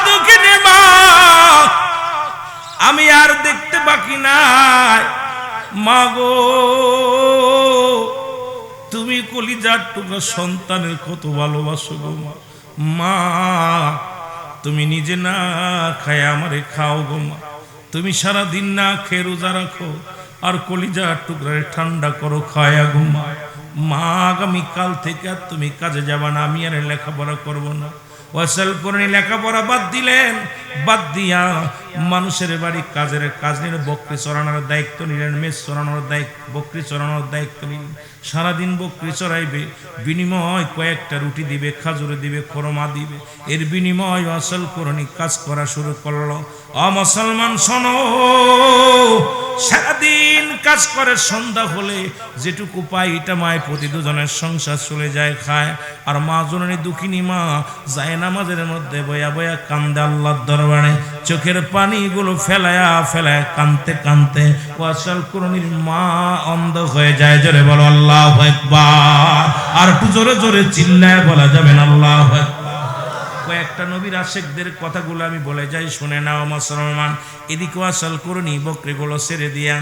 দুঃখিনী মা, আমি আর দেখতে বাকি নাই মা গো, তুমি কলিজার টুকরা সন্তানের কত ভালোবাসো গো মা। মা তুমি নিজে না খায় আমারে খাও গো মা, তুমি সারা দিন না খেয়ে রোজা রাখো আর কলিজার টুকরারে ঠান্ডা করো খায়া গো মা। মা আগামী কাল থেকে আর তুমি কাজে যাবা না, আমি আর লেখাপড়া করবো না। ওয়াসাল করে লেখাপড়া বাদ দিলেন, বাদ দিয়া মানুষের বাড়ি কাজের কাজ নিলেন, বকরি চড়ানোর দায়িত্ব নিলেন, মেষ চড়ানোর দায়িত্ব, বকরি চড়ানোর দায়িত্ব নিলেন। সারাদিন বকরি চড়াইবে, বিনিময় কয়েকটা রুটি দিবে, খাজুরে দিবে, খরমা দিবে, এর বিনিময় ওয়াসাল করনি কাজ করা শুরু করলো। মুসলমান শোনো, সারাদিন কাজ করে সন্ধ্যা হলে যেটুকু পাই এটা মায়ের প্রতি দুজনের সংসার চলে যায় খায়। আর মা জননী দুঃখিনী মা যায় নামাজের মধ্যে বয়া বয়া কান্দে আল্লাহর দরবারে, চোখের পানিগুলো ফেলায়া ফেলায়া কানতে কানতে ওয়াসাল করনির মা অন্ধ হয়ে যায়। জোরে বলো আল্লাহু আকবার, আর একটু জোরে জোরে চিল্লায় বলা যাবে না আল্লাহু আকবার। কয়েকটা নবীর আশেকদের কথাগুলো আমি বলে যাই, শুনে নাও মুসলমান। এদিকে ওয়াসাল করনি বকরিগুলো ছেড়ে দিয়া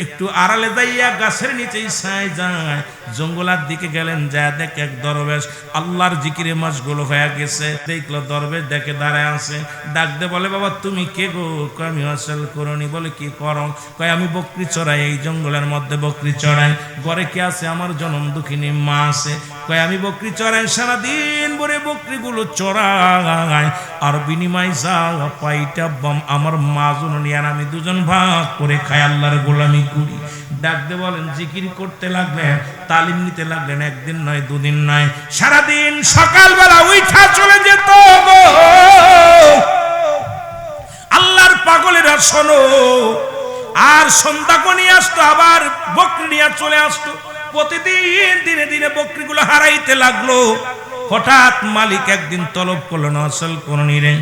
একটু আড়ালে যাইয়া গাছের নিচেই ছায় যায়, জঙ্গলার দিকে গেলেন, যা দেখে এক দরবেশ আল্লাহর জিকিরে মাসগুলো হয়ে গেছে। দেখলো দরবেশ, দেখে দাঁড়ায় আছে, ডাক দে বলে বাবা তুমি কে গো? কয় আমি ওয়াসাল করনি। বলে কি করো? কয় আমি বকরি চড়াই, এই জঙ্গলের মধ্যে বকরি চড়াই। ঘরে কে আছে? আমার জনম দুঃখিনী মা আছে। কয় আমি বকরি চড়াই, সারাদিন ভরে বকরিগুলো চড়াই, আর বিনিময় যা পাইটা আমার মা জননী আর আমি দুজন ভাগ করে খাই, আল্লাহর গোলামি করি। ডাকতে বলেন জিকির করতে লাগলেন, তালিম নিতে লাগলেন, একদিন নয় দুদিন নয়, সারাদিন সকালবেলা উঠা চলে যেত গো আল্লাহর পাগলেরা শোনো। আর সন্ধ্যা নিয়ে আসতো, আবার বকরি নিয়ে চলে আসতো। প্রতিদিন দিনে দিনে বকরিগুলো হারাইতে লাগলো। হঠাৎ মালিক একদিন তলব করলো না ওয়াসাল করনি রে,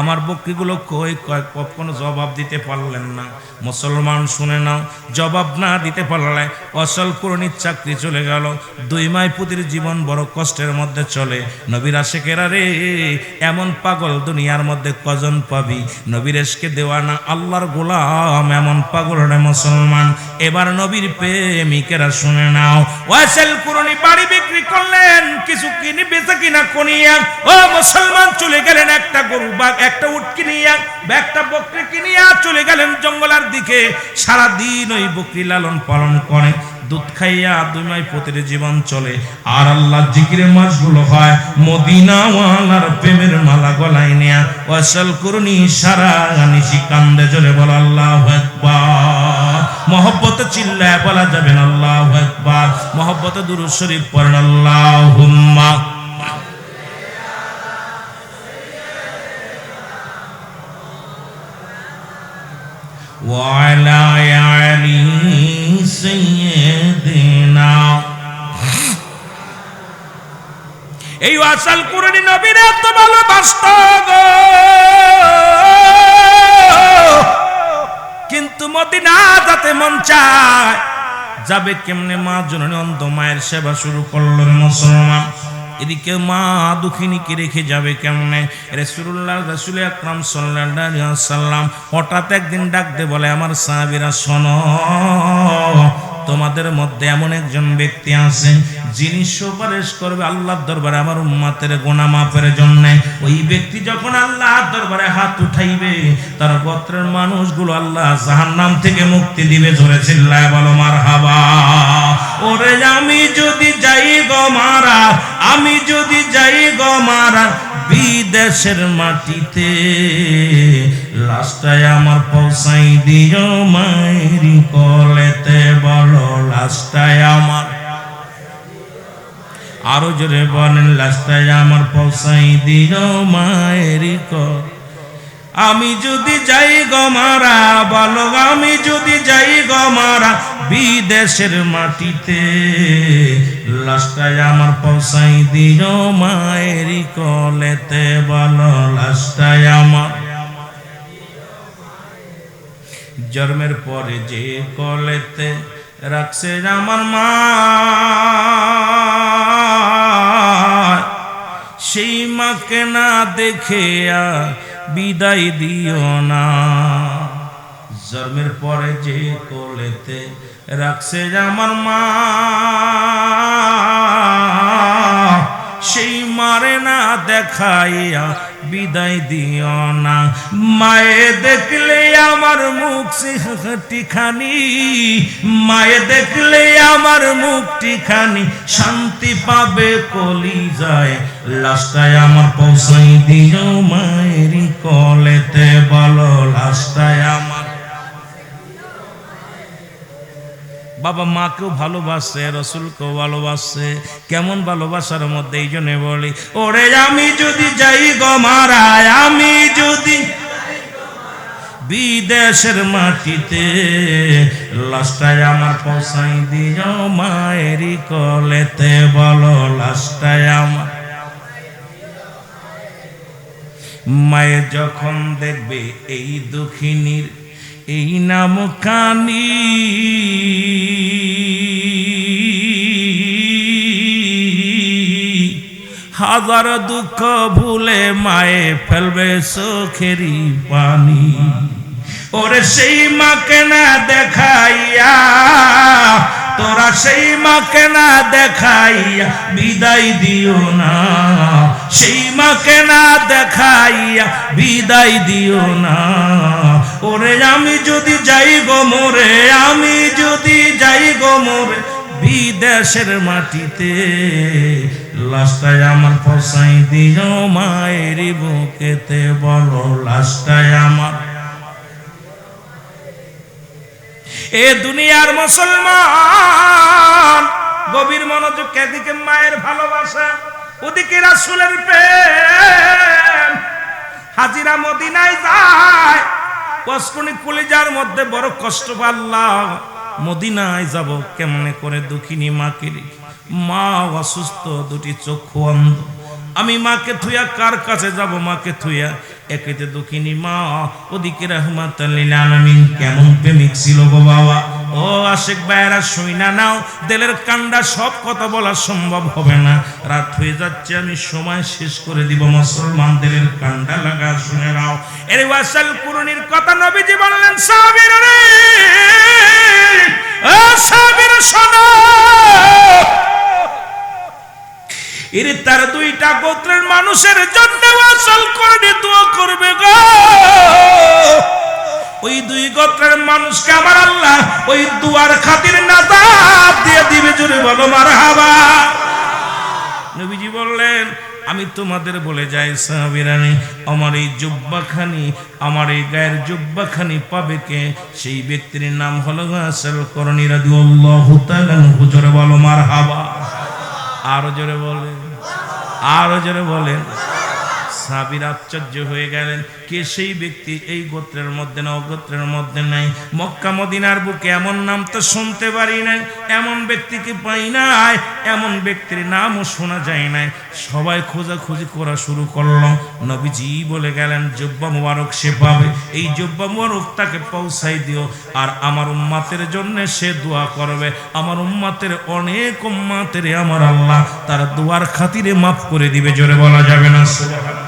আমার বকরিগুলো কই? কয় কখনো জবাব দিতে পারলেন না। মুসলমান শুনে নাও, জবাব না দিতে পারলে ওয়াসাল করনির চাকরি চলে গেল। 2 মাস পুতির জীবন বড় কষ্টের মধ্যে চলে। নবীর আশেকেরা রে, এমন পাগল দুনিয়ার মধ্যে কজন পাবি? নবীর এশকে দেওয়ানা আল্লাহর গোলাম এমন পাগল রে মুসলমান। এবার নবীর প্রেমিকেরা শুনে নাও, ওয়াসাল করনি বাড়ি বিক্রি করলেন, কিছু কিনে বেচা কিনা কনিয়া ও মুসলমান চলে গেলেন একটা গরু বা একটা উট কিনিয়া, একটা বকরি কিনিয়া চলে গেলেন জঙ্গলের দিকে। সারাদিন ওই বকরি লালন পালন করে, দুধ খাইয়া 2 মাস প্রতির জীবন চলে। আর আল্লাহর জিকিরের মাসগুলো হয়, মদিনাওয়ালার প্রেমের মালা গলায় নিয়া ওয়াসাল করনি সারা নিশি কান্দে। জোরে বলো আল্লাহু আকবার। মহব্বতে চিল্লায় বলা যাবে না আল্লাহু আকবার। মহব্বতে দুরূদ শরীফ পড়েন আল্লাহুম্মা ওয়ালা আলি সাইয়্যিদিনা। এই ওয়াসাল করনি নবীর এত ভালোবাসত গো, কিন্তু মদিনা যেতে মন চায়, যাবে কেমনে? মা জননী অন্ধ মায়ের সেবা শুরু করলেন মুসলমান। এদিকে মা দুঃখিনীকে রেখে যাবে কেমনে? রাসূল আকরাম সাল্লাল্লাহু আলাইহি ওয়াসাল্লাম হঠাৎ একদিন ডাক দিয়ে বলে, আমার সাহাবীরা শোনো, তোমাদের মধ্যে এমন একজন ব্যক্তি আছে যিনি সুপারিশ করবে আল্লাহর দরবারে আমার উম্মতের গুনাহ মাফের জন্য। ওই ব্যক্তি যখন আল্লাহর দরবারে হাত উঠাইবে, তার গোত্রের মানুষগুলো আল্লাহ জাহান্নাম থেকে মুক্তি দিবে। জোরে চিল্লায় বলো মারহাবা। ওরে আমি যদি যাই গো মারা, আমি যদি যাই গো মারা বিদেশের মাটিতে, লাশটায় আমার পৌঁছাই দিও মায়ের কোলেতে। বলো লাশটায় আমার, আরো জোরে বলেন লাশটায় আমার পৌঁছাই দিও মায়ের কোলে। আমি যদি যাই গো মারা, বলো আমি যদি যাই গো মারা বিদেশের মাটিতে, লাশটায় আমার পৌঁছাই দিও মায়ের কোলেতে। বলো লাশটায় আমার। জন্মের পরে যে কোলেতে রাখছে আমার মা, সেই মাকে না দেখে বিদায় দিও না। জন্মের পরে যে কোলেতে রাখছে আমার মা, সেই মারে না দেখাইয়া বিদায় দিও না। মায়ে দেখলে আমার মুখ টিখানি, মায়ে দেখলে আমার মুখটিখানি শান্তি পাবে কলিজায়, লাশটায় আমার পৌঁছাই দিও মায়েরই কোলেতে, বলো লাশটায় আমার। বাবা মাকেও ভালোবাসে, রসুলকেও ভালোবাসে। কেমন ভালোবাসার মধ্যে এই জন্য বলি, ওরে আমি যদি যাই গো মারায়, আমি যদি বিদেশের মাটিতে, লাশটায় আমার পৌঁছাই দিও মায়েরই কোলেতে, বলো লাশটায় আমার। মায়ে যখন দেখবে এই দুঃখিনীর এই নাম কানি, হাজার দুঃখ ভুলে মায়ে ফেলবে চোখেরই পানি। ওরে সেই মাকে না দেখাইয়া, তোরা সেই মাকে না দেখাইয়া বিদায় দিও না, সেই মাকে না দেখাইয়া বিদায় দিও না। ওরে আমি যদি যাই গো মোরে, আমি যদি যাই গো মোরে বিদেশের মাটিতে, লাশটায় আমার পৌঁছাই দিও মায়ের বুকেতে, বলো লাশটায় আমার। এ দুনিয়ার মুসলমান গভীর মনোযোগ, এদিকে মায়ের ভালোবাসা, ওদিকে রাসূলের প্রেম। হাজিরা মদিনায় যায়, কষ্টনি কলিজার মধ্যে বড় কষ্ট, আল্লাহ মদিনায় যাব কেমনে করে, দুঃখিনী মাকে রেখে। মা অসুস্থ, দুটি চক্ষু অন্ধ, আমি মাকে থুইয়া কার কাছে যাব, মাকে থুইয়া। একেতে দুঃখিনী মা, ওদিকে রাহমাতুল লিল আলামিন। কেমন প্রেমিক ছিল গো বাবা। ও আশিক ভাইরা শুইনা নাও, দিলের কান্ডা সব কথা বলা সম্ভব হবে না, রাত হয়ে যাচ্ছে, আমি সময় শেষ করে দিব। মুসলমান দিলের কান্ডা লাগা শুনে নাও। এর ওয়াসাল কুরনির কথা নবীজি বললেন, সাহাবীরা রে, ও সাহাবীরা শোনো, এর তার দুইটা গোত্রের মানুষের জন্য ওয়াসাল কুরনি দোয়া করবে গো। ওই দুই গোত্রের মানুষকে আমার আল্লাহ ওই দুয়ার খাতির নাজাত দিয়ে দিবে, জোরে বলো মারহাবা। নবীজি বললেন, আমি তোমাদের বলে যাই সাহাবীরানি, আমার এই জুব্বাখানি, আমার এই গায়ের জুব্বাখানি পাবে কে? সেই ব্যক্তির নাম হলো ওয়াসাল কুরনি রাদিয়াল্লাহু তাআলা আনহু। জোরে বলো মারহাবা। আরো জোরে বলেন, আরো জোরে বলেন। সাহাবীরা আশ্চর্য হয়ে গেলেন, কে সেই ব্যক্তি? এই গোত্রের মধ্যে না, ও গোত্রের মধ্যে নাই। মক্কা মদিনার বুকে এমন নাম তো শুনতে পারি নাই, এমন ব্যক্তিকে পাই নাই, এমন ব্যক্তির নামও শোনা যায় নাই। সবাই খোঁজাখুঁজি করা শুরু করলো। নবীজি বলে গেলেন, জুব্বা মুবারক সে পাবে, এই জুব্বা মুবারক তাকে পৌঁছাই দিও, আর আমার উম্মতের জন্য সে দোয়া করবে। আমার উম্মতের অনেক উম্মতের আমার আল্লাহ তার দোয়ার খাতিরে মাফ করে দিবে। জোরে বলা যাবে না সুবহানাল্লাহ।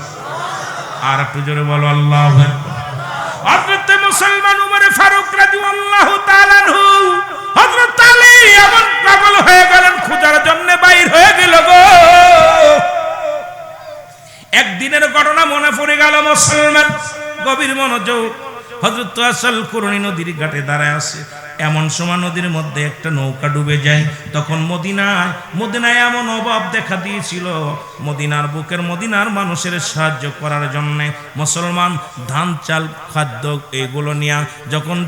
আর একটু জোরে বলো আল্লাহু আকবার। হযরত মুসলমান উমর ফারুক রাদিয়াল্লাহু তাআলা আনহু, হযরত আলী এমন পাগল হয়ে গেলেন, খোঁজার জন্য বাইর হয়ে গেল গো। একদিনের ঘটনা মনে পড়ে গেল মুসলমান, গভীর মনোযোগ। হযরত ওয়াসাল কুরনি নদীর ঘাটে দাঁড়ায় আছে, এমন সময় নদীর মধ্যে একটা নৌকা ডুবে যায়। তখন মদিনায় এমন অভাব দেখা দিয়েছিল, মদিনার বুকের মদিনার মানুষের সাহায্য করার জন্য মুসলমান ধান চাল খাদ্য এগুলো নিয়ে যখন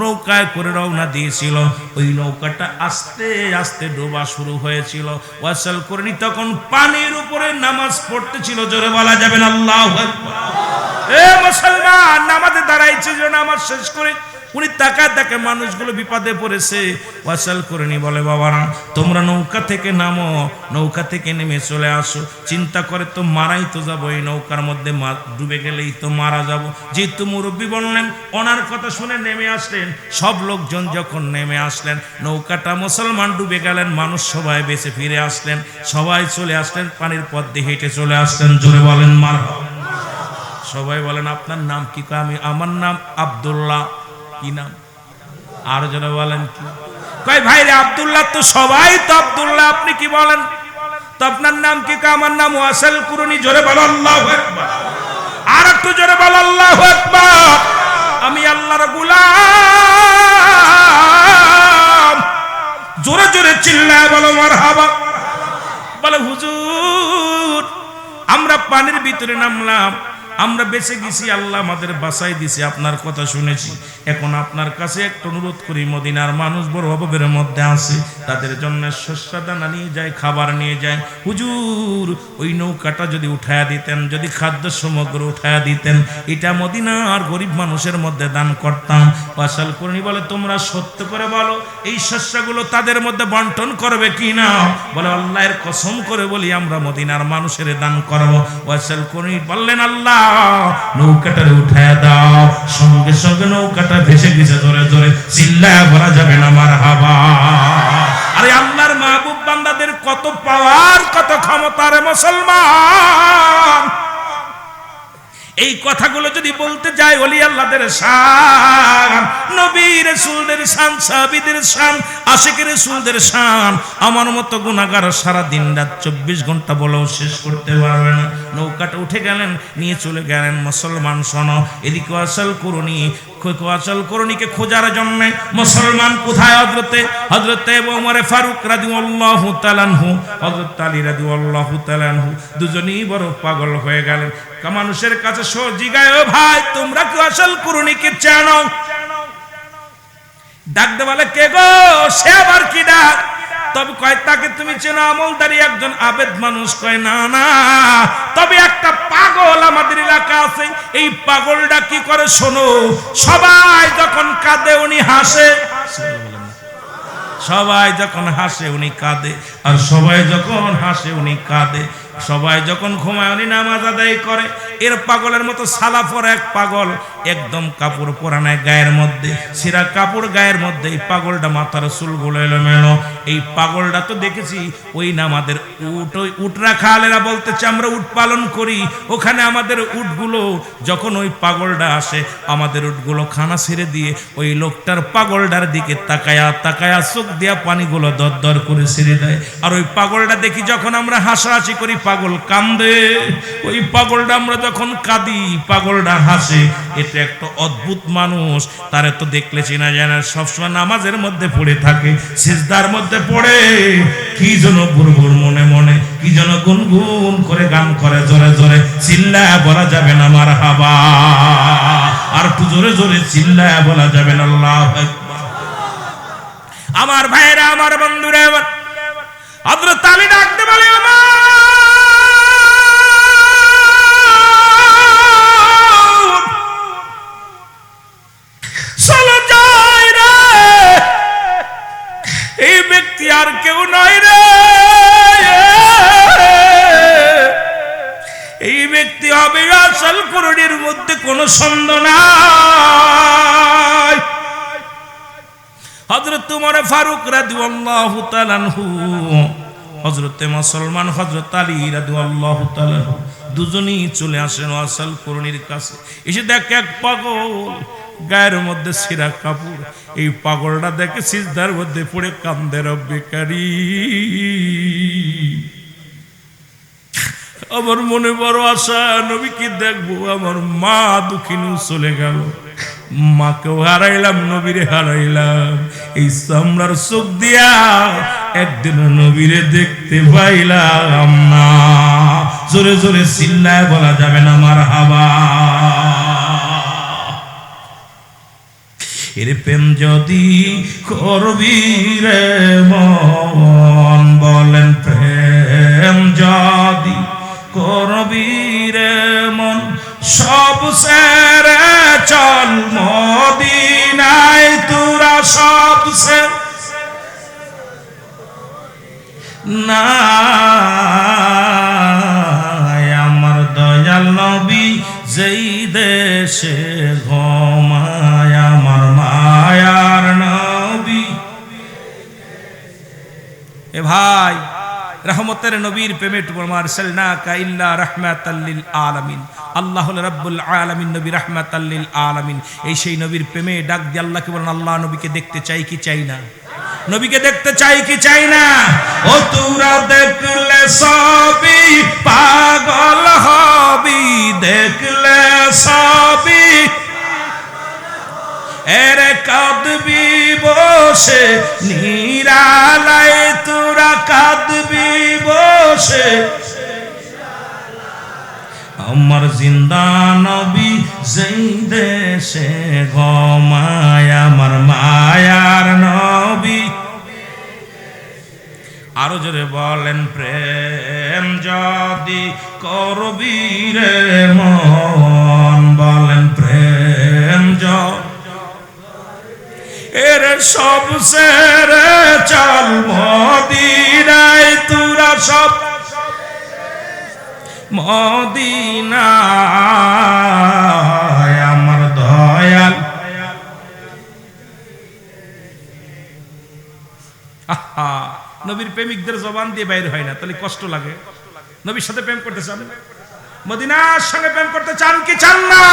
নৌকায় করে রওনা দিয়েছিল, ওই নৌকাটা আস্তে আস্তে ডোবা শুরু হয়েছিল। ওয়াসাল কুরনি তখন পানির উপরে নামাজ পড়তেছিল। জোরে বলা যাবে না আল্লাহু আকবার। এ মুসলমান, নামাজে দাঁড়াইছে যে নামাজ শেষ করে উনি তাকায় দেখে মানুষগুলো বিপদে পড়েছে। ওয়াসাল করেনি, বলে বাবারা তোমরা নৌকা থেকে নামো, নৌকা থেকে নেমে চলে আসো। চিন্তা করে তো মারাই তো যাবো, এই নৌকার মধ্যে ডুবে গেলেই তো মারা যাব। যেহেতু মুরব্বী বললেন, ওনার কথা শুনে নেমে আসলেন। সব লোকজন যখন নেমে আসলেন, নৌকাটা মুসলমান ডুবে গেলেন, মানুষ সবাই বেঁচে ফিরে আসলেন, সবাই চলে আসলেন, পানির পথ দিয়ে হেঁটে চলে আসলেন। জোরে বলেন মারহাবা। সবাই বলেন আপনার নাম কি? আমার নাম আব্দুল্লাহ। কি নাম? আর যারা বলেন কি? কয় ভাই রে আব্দুল্লাহ তো সবাই তো আব্দুল্লাহ, আপনি কি বলেন? তো আপনার নাম কি? আমার নাম ওয়াসিল কুরনি। জোরে বলো আল্লাহু আকবার। আর একটু জোরে বলো আল্লাহু আকবার। আমি আল্লাহর গোলাম। জোরে জোরে চিল্লায় বলো মারহাবা। বলে হুজুর আমরা পানির ভিতরে নামলাম, আমরা বেঁচে গেছি, আল্লাহ আমাদের বাঁচাই দিছে, আপনার কথা শুনেছি। এখন আপনার কাছে একটা অনুরোধ করি, মদিনার মানুষ বড় অভাবের মধ্যে আছে, তাদের জন্য শস্য দানা নিয়ে যায়, খাবার নিয়ে যায়। হুজুর ওই নৌকাটা যদি উঠায়া দিতেন, যদি খাদ্য সামগ্রী উঠায়া দিতেন, এটা মদিনার গরিব মানুষের মধ্যে দান করতাম। ওয়াসাল কর্ণী বলে তোমরা সত্য করে বলো, এই শস্যগুলো তাদের মধ্যে বন্টন করবে কি না? বলে আল্লাহর কসম করে বলি আমরা মদিনার মানুষের দান করব। ওয়াসাল কর্ণী বললেন আল্লাহ নৌকাটারে উঠায়া দাও। সঙ্গে সঙ্গে নৌকাটা ভেসে গেছে। জোরে জোরে চিল্লায়া বলা যাবে না মারহাবা। আরে আল্লাহর মাহবুব বান্দাদের কত পাওয়ার, কত ক্ষমতা রে মুসলমান। এই কথাগুলো যদি বলতে যাই, ওলি আল্লাহদের শান, নবী রাসূলদের শান, সাহাবীদের শান, আশিকের রাসূলদের শান, আমার মতো গুনাহগার সারা দিন রাত 24 ঘন্টা বলেও শেষ করতে পারবে না। নৌকাটা উঠে গেলেন, নিয়ে চলে গেলেন। মুসলমান শোনো, এদিকে ওয়াসাল করণীকে খোঁজার জন্য মুসলমান কোথায়? হযরতে ওমর ফারুক রাদিয়াল্লাহু তাআলা আনহু, হযরত আলী রাদিয়াল্লাহু তাআলা আনহু দুজনেই বড় পাগল হয়ে গেলেন। মানুষের কাছে জিগায়, ও ভাই তোমরা কি ওয়াসাল করণীকে চেনো? ডাকতে বলে কে গো? সে আবার কি ডাক? তবে কয় তাকে তুমি চেনো? আমলদারি একজন আবেদ মানুষ। কয় না না, তবে একটা পাগল আমাদের এলাকা আছে, এই পাগলটা কি করে শোনো, সবাই যখন কাঁদে উনি হাসে, সবাই যখন হাসে উনি কাঁদে, আর সবাই যখন হাসে উনি কাঁদে। সবাই যখন ঘুমায় উনি নামাজ আদায় করে। এর পাগলের মতো সালাফর এক পাগল, একদম কাপড় পরা নাই গায়ের মধ্যে, সিরা কাপড় গায়ের মধ্যে। এই পাগলটা মাথার চুলগুলো এলোমেলো। এই পাগলটা তো দেখেছি ওই না আমাদের উট রাখা আলেরা বলতেছে আমরা উট পালন করি, ওখানে আমাদের উটগুলো যখন ওই পাগলটা আসে, আমাদের উটগুলো খানা ছেড়ে দিয়ে ওই লোকটার পাগলটার দিকে তাকায়া তাকায়া চোখ দিয়া পানিগুলো দর দর করে ছেড়ে দেয়। আর ওই পাগলটা দেখি যখন আমরা হাসাহাসি করি, পাগল কান্দে। ওই পাগলটা আমরা যখন কাঁদি, পাগলটা হাসে। এটা একটা অদ্ভুত মানুষ, তারে তো দেখলে চেনা যায় না। সবসময় নামাজের মধ্যে পড়ে থাকে, সিজদার মধ্যে পড়ে, কি যেন বুড়বুড় মনে মনে কি যেন গুনগুন করে গান করে। জোরে জোরে চিল্লায়া বলা যাবে না মারহাবা। আর একটু জোরে জোরে চিল্লায়া বলা যাবে না আল্লাহু আকবার। আমার ভাইরা, আমার বন্ধুরা, হযরত আলী ডাকতে বলে আমার চলো যাই রে, এই ব্যক্তি আর কেউ নয় রে, এই ব্যক্তি হবে ওয়াসাল করণীর মধ্যে কোনো সন্দেহ নাই। হযরত ওমর ফারুক রাদিয়াল্লাহু তাআলা আনহু, হযরতে মুসলমান হযরত আলী রাদিয়াল্লাহু তাআলা দুজনেই চলে আসেন ওয়াসাল করণীর কাছে। এসে দেখে এক পাগল, গায়ের মধ্যে ছিঁড়া কাপড়। এই পাগলটা দেখে সিজদার মধ্যে পড়ে কান্দে, রব্বে কারীম। আমার মনে বড় আশা, নবীকে দেখবো। আমার মা দুঃখিনী চলে গেল, মাকেও হারাইলাম, নবীরে হারাইলাম। এই চামড়ার চোখ দিয়া একদিন নবীরে দেখতে পাইলাম না। জোরে জোরে চিল্লায় বলা যাবে না মারহাবা। এর প্রেম যদি করবি রে মন, বলেন প্রেম যদি করবি রে মন, সব ছেড়ে চল মদিনায় তোরা সব না আমার দয়াল নবী যেই দেশে ঘুমায় আমার মায়ার নবী। এ ভাই রহমতের নবীর প্রেমে তোমার আরসালনাকা ইল্লা রাহমাতাল লিল আলামিন। আল্লাহ হলো রাব্বুল আলামিন, নবী রাহমাতাল লিল আলামিন। এই সেই নবীর প্রেমে ডাক দিয়ে আল্লাহকে বলেন, আল্লাহ নবীকে দেখতে চাই কি চাই না? নবীকে দেখতে চাই কি চাই না? ও তোরা দেখলে সবই পাগল হবি, দেখলে সবই এরে কাঁদবি বসে নিরালায়, তোরা কাঁদবি বসে আমার জিন্দা নবী যেই দেশে ঘুমায় আমার মায়ার নবী। আরো জোরে বলেন, প্রেম যদি করবি রে মন, বলেন প্রেম এর সব ছেড়ে চল মদিনায় তোরা সব মদিনায় আমার দয়াল। আহা, নবীর প্রেমিকদের জবান দিয়ে বাইরে হয় না, তাহলে কষ্ট লাগে। নবীর সাথে প্রেম করতে চান, মদিনার সঙ্গে প্রেম করতে চান কি চান না?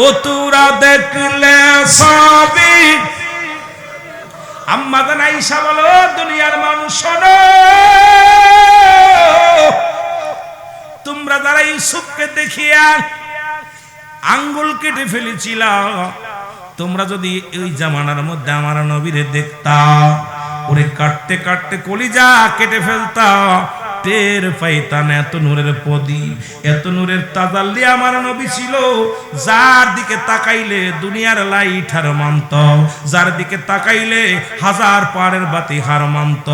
ও তোরা দেখলে সবই আম্মা জান আয়েশা বলো, দুনিয়ার মানুষ শোনো, তোমরা যারা ইউসুফকে দেখিয়া আঙ্গুল কেটে ফেলেছিল, তোমরা যদি ওই জামানার মধ্যে আমার নবীরে দেখতা, ওরে কাটতে কাটতে কলিজা কেটে ফেলতা, টের পাইতাম এত নূরের প্রদীপ, এত নূরের তাজাল্লি আমার নবী ছিল। যার দিকে তাকাইলে দুনিয়ার লাইট হার মানত, যার দিকে তাকাইলে হাজার পারের বাতি হার মানত।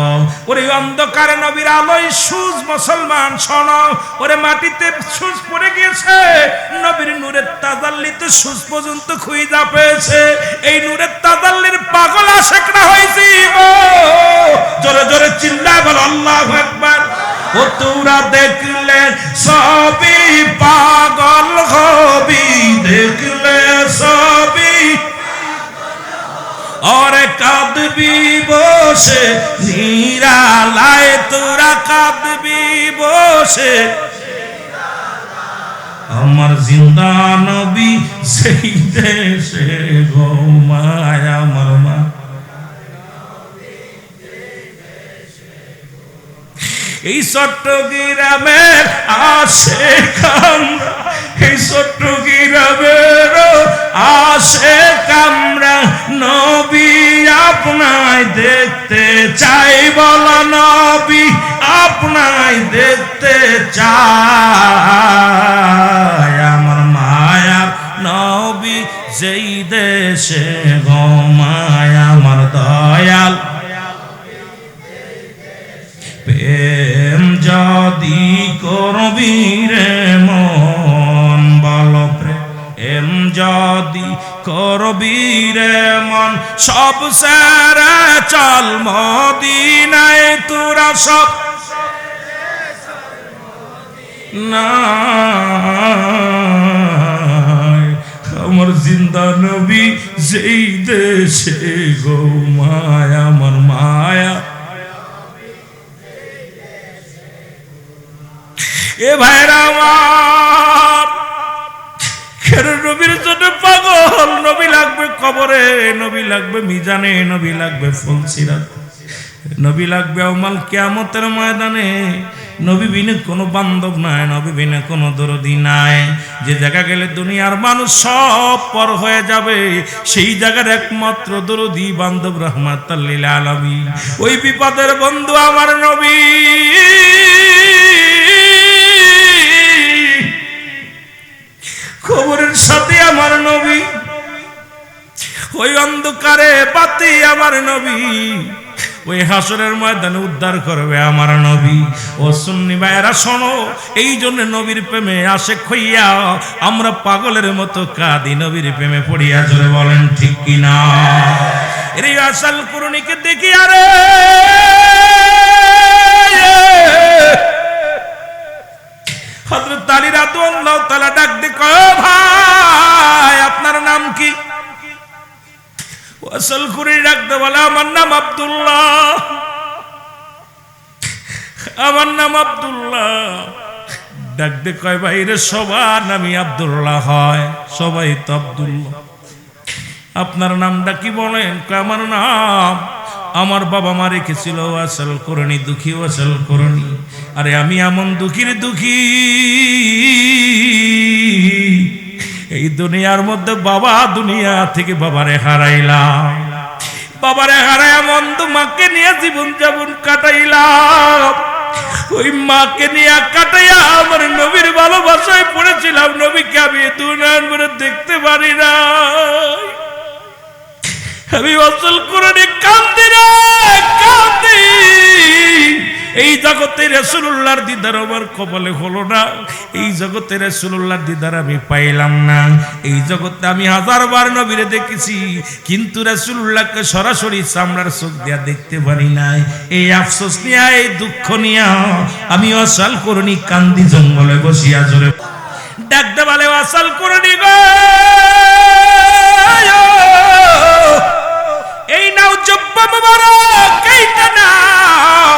ওরে অন্ধকারে নবীর আলোয় সুজ মুসলমান শোনো, ওরে মাটিতে সুজ পড়ে গিয়েছে, নবীর নূরের তাজাল্লিতে সুজ পর্যন্ত খুঁজা পেয়েছে। এই নূরের তাজাল্লির পাগল আশেকরা হয়েছি। জোরে জোরে চিল্লায় বল আল্লাহু আকবার। ও তোরা দেখলে সবই পাগল হবি, দেখলে সবই ওরে কাঁদবি বসে নিরালায়, তোরা কাঁদবি বসে আমার জিন্দা নবী সেই দেশে ঘুমায় আমার মা। এই চট্টগ্রামের আশেক আমরা, এই চট্টগ্রামের আশেক আমরা, নবী আপনায় দেখতে চাই, বল নবী আপনায় দেখতে চাই আমার মায়ার নবী যেই দেশে ঘুমায় আমার দয়াল। প্রেম যদি করবি রে মন, বল প্রেম যদি করবি রে মন, সব ছেড়ে চল মদিনায় তোরা সব না। আমার জিন্দা নবী যেই দেশে ঘুমায় আমার মায়া। এ ভাইরা আমার, নবীর জন্য পাগল। নবী লাগবে কবরে, নবী লাগবে মিজানে, নবী লাগবে ফুলসিরাত, নবী লাগবে আউমাল কিয়ামতের ময়দানে। নবী বিনে কোনো বান্ধব নাই, নবী বিনে কোনো দরদি নাই। যে জায়গা গেলে দুনিয়ার মানুষ সব পর হয়ে যাবে, সেই জায়গার একমাত্র দরদি বান্ধব রাহমাতাল লিল আলামিন। ওই বিপদের বন্ধু আমার নবী, খবরের সাথে আমার নবী, ওই অন্ধকারে বাতি আমার নবী, ওই হাসরের ময়দানে উদ্ধার করবে আমার নবী। ও সুন্নি ভাইরা শোনো, এই জন্য নবীর প্রেমে আশেক হইয়া আমরা পাগলের মতো কাঁদি, নবীর প্রেমে পড়িয়া। জোরে বলেন ঠিক কিনা? এই আসল কুরনিকে দেখি, আরে হযরত আলী রাদিয়াল্লাহু তাআলা ডাক দিয়ে কয়, ভাই আপনার নাম কি? আসল কুরনি ডাক দিয়ে বলে, আমার নাম আব্দুল্লাহ, আমার নাম আব্দুল্লাহ। ডাক দিয়ে কয়, ভাই রে সবার নামই আব্দুল্লাহ হয়, সবাই তো আব্দুল্লাহ, আপনার নামটা কি বলেন? আমার নাম, আমার বাবা মা রেখেছিল ওয়াসাল কুরনি, দুঃখী ওয়াসাল কুরনি। আরে আমি এমন দুঃখীর দুঃখী, এই দুনিয়ার মধ্যে বাবা দুনিয়া থেকে বাবারে হারাইলাম, বাবারে হারাই এমন তো মাকে নিয়ে জীবন যাপন কাটাইলাম। ওই মাকে নিয়ে কাটাইয়া আমার নবীর ভালোবাসায় পড়েছিলাম, নবীকে আমি দুনিয়ার মধ্যে দেখতে পারি না। আমি ওয়াসাল কুরনি কান্দি রে কান্দি। এই জগতে রাসূলুল্লাহর দিদার আমার কপালে হলো না, এই জগতে রাসূলুল্লাহর দিদার আমি পাইলাম না। এই জগতে আমি হাজারবার নবীরে দেখেছি, কিন্তু রাসূলুল্লাহকে সরাসরি চামড়ার চোখ দিয়া দেখতে পারি নাই। এই আফসোস নিয়া, এই দুঃখ নিয়া আমি ওয়াসাল কুরনি কান্দি জঙ্গলে বসিয়া। জোরে ডাকতে বলে, ওয়াসাল কুরনি গো, এই নাও জব্বা মুবারক, এইটা নাও,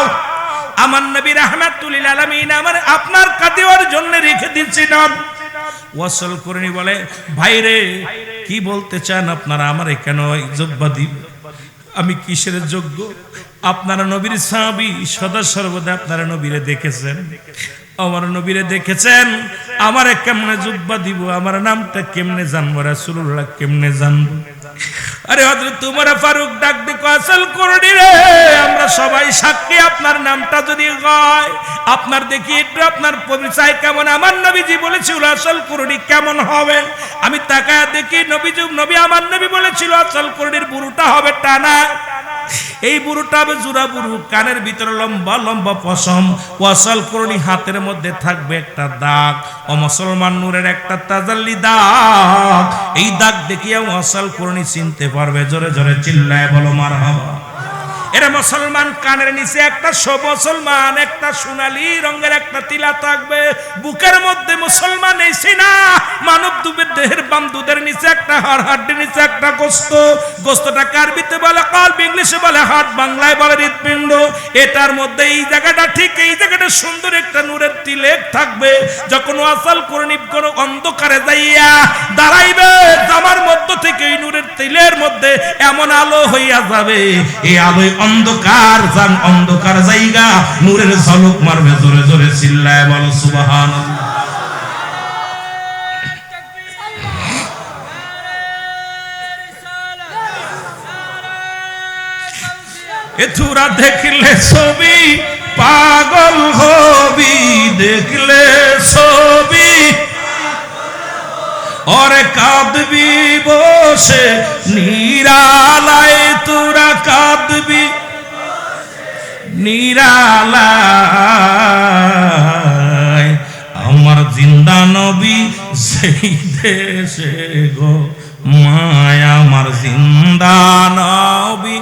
আমার নবী রাহমাতুল লিল আলামিন আমার আপনার কাঁদেওয়ার জন্য রেখে দিয়েছিলেন। ওয়াসাল কুরনি বলে, ভাই রে কি বলতে চান আপনারা? আমারে কেন জব্বা দিব? আমি কিসের যোগ্য? আপনারা নবীর সাহাবী, সদা সর্বদা আপনারা নবীরে দেখেছেন, আমার নবীরে দেখেছেন, আমারে কেমনে জব্বা দিব? আমার নামটা কেমনে জানবো? রাসূলুল্লাহ কেমনে জানবো? আরে হযরত উমর ফারুক ডাক দিয়ে ওয়াসাল কুরনি রে, আমরা সবাই সাক্ষী, আপনার নামটা যদি হয়, আপনার দেখি একটু আপনার পরিচয় কেমন? আমার নবীজি বলেছিল ওয়াসাল কুরনি কেমন হবে? আমি তাকায় দেখি নবী আমার নবী বলেছিল ওয়াসাল কুরনির বুড়োটা হবে টানা, এই বুড়োটা হবে জোড়া বুড়ো, কানের ভিতরে লম্বা লম্বা পশম। ওয়াসাল কুরনি হাতের মধ্যে থাকবে একটা দাগ, ও মুসলমান নূরের একটা তাজাল্লি দাগ। এই দাগ দেখিয়া ওয়াসাল কুরনি চিনতে পারবে। জোরে জোরে চিল্লায় বলো মারহাবা। এরা মুসলমান, কানের নিচে একটা মুসলমান একটা সোনালী রঙের একটা তিলা থাকবে, বুকের মধ্যে মুসলমান এই সিনা মানব দেহের বাম দুধের নিচে একটা হাড়, হাড়ের নিচে একটা গোস্ত, গোস্তটা আরবিতে বলে কলব, ইংলিশে বলে হার্ট, বাংলায় বলে হৃৎপিণ্ড। এটার মধ্যে এই জায়গাটা, ঠিক এই জায়গাটা সুন্দর একটা নূরের তিলেক থাকবে। যখন ওয়াসাল কুরনি কোন অন্ধকারে যাইয়া দাঁড়াইবে, জামার মধ্য থেকে এই নূরের তিলের মধ্যে এমন আলো হইয়া যাবে, এই আলোয় অন্ধকার জান, অন্ধকার জায়গা নূরের ঝলক মারবে। জোরে জোরে চিল্লায় বলো সুবহানাল্লাহ। এতুরা দেখলে ছবি পাগল হবি, দেখলে ছবি ওরে কাঁদবি বসে নিরালায়, তোরা কাঁদবি নিরালায়। আমার জিন্দা নবী সেই দেশে গো মায়া, আমার জিন্দা নবী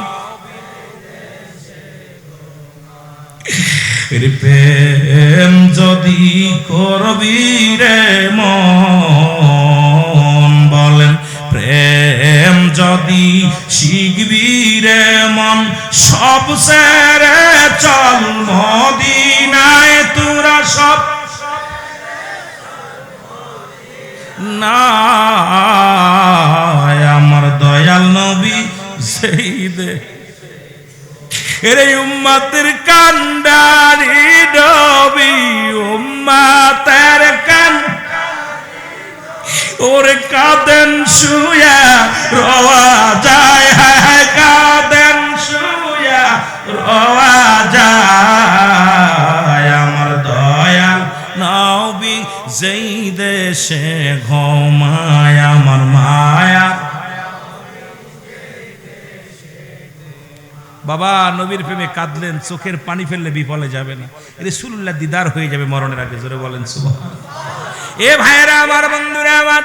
প্রেম যদি করবি রে মন, বলেন প্রেম যদি শিখবি রে মন, সব সেরে চল মদিনায়, তোরা সব না। আমার দয়াল নবী সেই দে এরে উম্মতের কান্ডারি নবী, উম্মতের কান ওরে কাঁদেন শুয়া রওয়া যায়, হ্যাঁ কাঁদেন শুয়া রওয়া যায়। আমার দয়াল নবী যেই দেশে ঘুমায়, আমার মায়া বাবা নবীর প্রেমে কাঁদলেন, চোখের পানি ফেললে বিফলে যাবে না, রাসূলুল্লাহ দিদার হয়ে যাবে মরণের আগে। জোরে বলেন সুবহানাল্লাহ। এ ভাইরা আমার, বন্ধুরা আমার,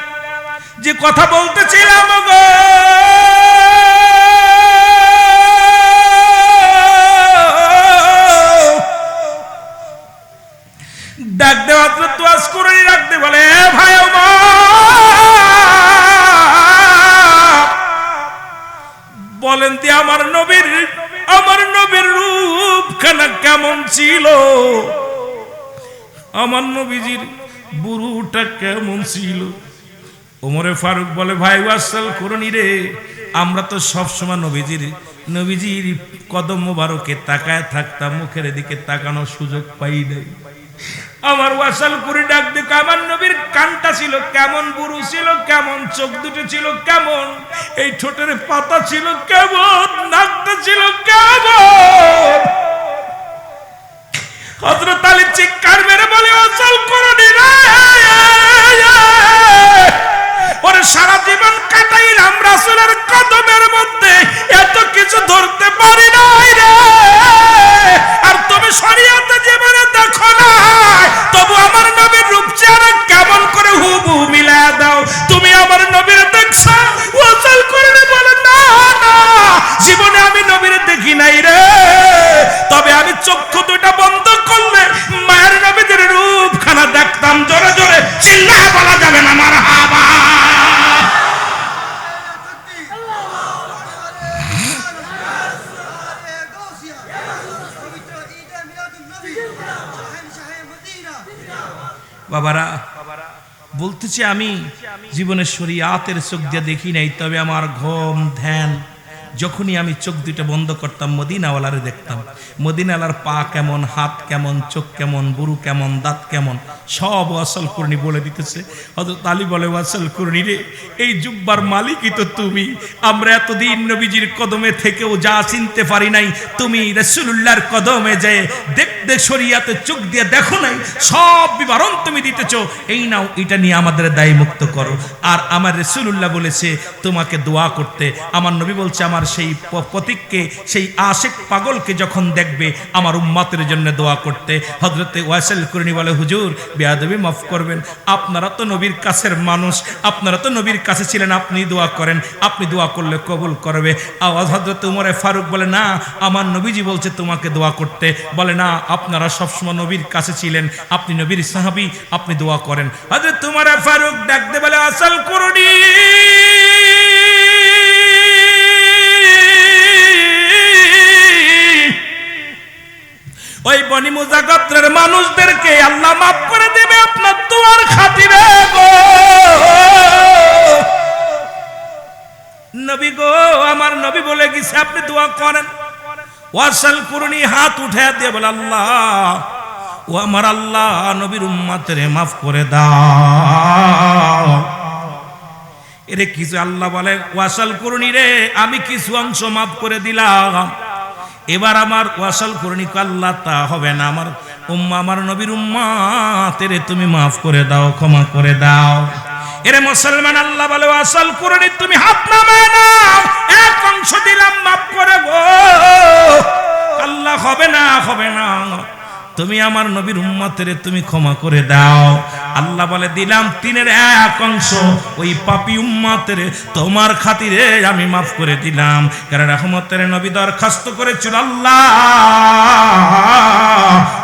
যে কথা বলতেছিলাম গো, ডাক দেওয়া তো আজ করে রাখতে বলে, ভাই বলেন দি আমার নবীর রূপখানা কেমন ছিল, আমার নবীজির বুড়ুটা কেমন ছিল। ওমরে ফারুক বলে, ভাই ওয়াসাল করুনি রে, আমরা তো সবসময় নবীজির কদম মোবারকে তাকায় থাকতাম, মুখের দিকে তাকানোর সুযোগ পাই নাই। আমার ওয়াসাল করে ডাক দিক, আমার নবীর কানটা ছিল কেমন, বুড়ো ছিল কেমন, চোখ দুটো ছিল কেমন, এই ঠোঁটের পাতা ছিল কেমন, নাকটা ছিল কেমন। হযরত আলী চিৎকার মেরে বলে, ওয়াসাল করুনি রে, ওরে সারা জীবন কাটাইলাম রাসূলের কদমের মধ্যে, এত কিছু ধরতে পারি নাই রে। আর তুমি শরীয়তে জীবনে দেখো না, তবু আমার নবীর রূপ চেহারা কেমন করে হুবহু মিলায়া দাও। তুমি আমার নবীর দেখছো? ওয়াসাল করে বলে, না না, জীবনে আমি নবীর দেখি নাই রে, তবে আমি চক্ষু দুটো বন্ধ করলে মায়ের নবীর রূপখানা দেখতাম। জোরে জোরে চিল্লায় বলা যাবে না মারহাবা। বাবারা বলতেছি, আমি জীবনের শরীয়তের চোখ দিয়ে দেখি নাই, তবে আমার ঘুম ধ্যান যখনই আমি চোখ দুটো বন্ধ করতাম মদিনাওয়ালারে দেখতাম। মদিনাওয়ালার পা কেমন, হাত কেমন, চোখ কেমন, বুড়ু কেমন, দাঁত কেমন, সব ওয়াসাল করনি বলে দিতেছে। হযরত আলী বলে, ওয়াসাল করনি রে, এই জুব্বার মালিকই তো তুমি। আমরা এতদিন নবীজির কদমে থেকেও যা চিনতে পারি নাই, তুমি রাসূলুল্লাহর কদমে যে দেখতে শরীয়তে চোখ দিয়ে দেখো নাই, সব বিবরণ তুমি দিতেছো। এই নাও, এটা নিয়ে আমাদের দায় মুক্ত করো। আর আমার রাসূলুল্লাহ বলেছে তোমাকে দোয়া করতে। আমার নবী বলছে, আমার সেই প্রতীককে, সেই আশিক পাগলকে যখন দেখবে আমার উম্মতের জন্য দোয়া করতে। হযরতে ওয়াসাল করনি বলে, হুজুর বেয়াদবি মাফ করবেন, আপনারা তো নবীর কাছের মানুষ, আপনারা তো নবীর কাছে ছিলেন, আপনি দোয়া করেন, আপনি দোয়া করলে কবুল করবে। আওয়াজ হযরতে উমরে ফারুক বলে, না, আমার নবীজি বলছে তোমাকে দোয়া করতে। বলে, না, আপনারা সবসময় নবীর কাছে ছিলেন, আপনি নবীর সাহাবী, আপনি দোয়া করেন। হযরত উমরে ফারুক ডাকতে বলে, ওয়াসাল করনি, ওই বনি মুজা গোত্রের মানুষদেরকে আল্লাহ মাফ করে দেবে আপনার দোয়ার খাতিরে গো। নবী গো, আমার নবী বলে গেছে আপনি দোয়া করেন। ওয়াসাল করুনি হাত উঠায়া দিয়ে বলে, আল্লাহ, ও আমার আল্লাহ, নবীর উম্মতের মাফ করে দাও। এরে কিছু আল্লাহ বলে, ওয়াসাল করুনি রে, আমি কিছু অংশ মাফ করে দিলাম। এবার আমার ওয়াসাল করুনি, আল্লাহ তা হবে না, আমার উম্মাহ, আমার নবীর উম্মতের তুমি মাফ করে দাও, ক্ষমা করে দাও। এরে মুসলমান, আল্লাহ বলে, ওয়াসাল করুনি, তুমি হাত নামায় নাও, এক অংশ দিলাম মাফ করে গো। আল্লাহ হবে না, হবে না, তুমি আমার নবীর উম্মতের তুমি ক্ষমা করে দাও। আল্লাহ বলে, দিলাম তিনের এক অংশ, ওই পাপী উম্মতের তোমার খাতিরে আমি মাফ করে দিলাম। কারণ রহমতের নবী দরখাস্ত করেছিল, আল্লাহ,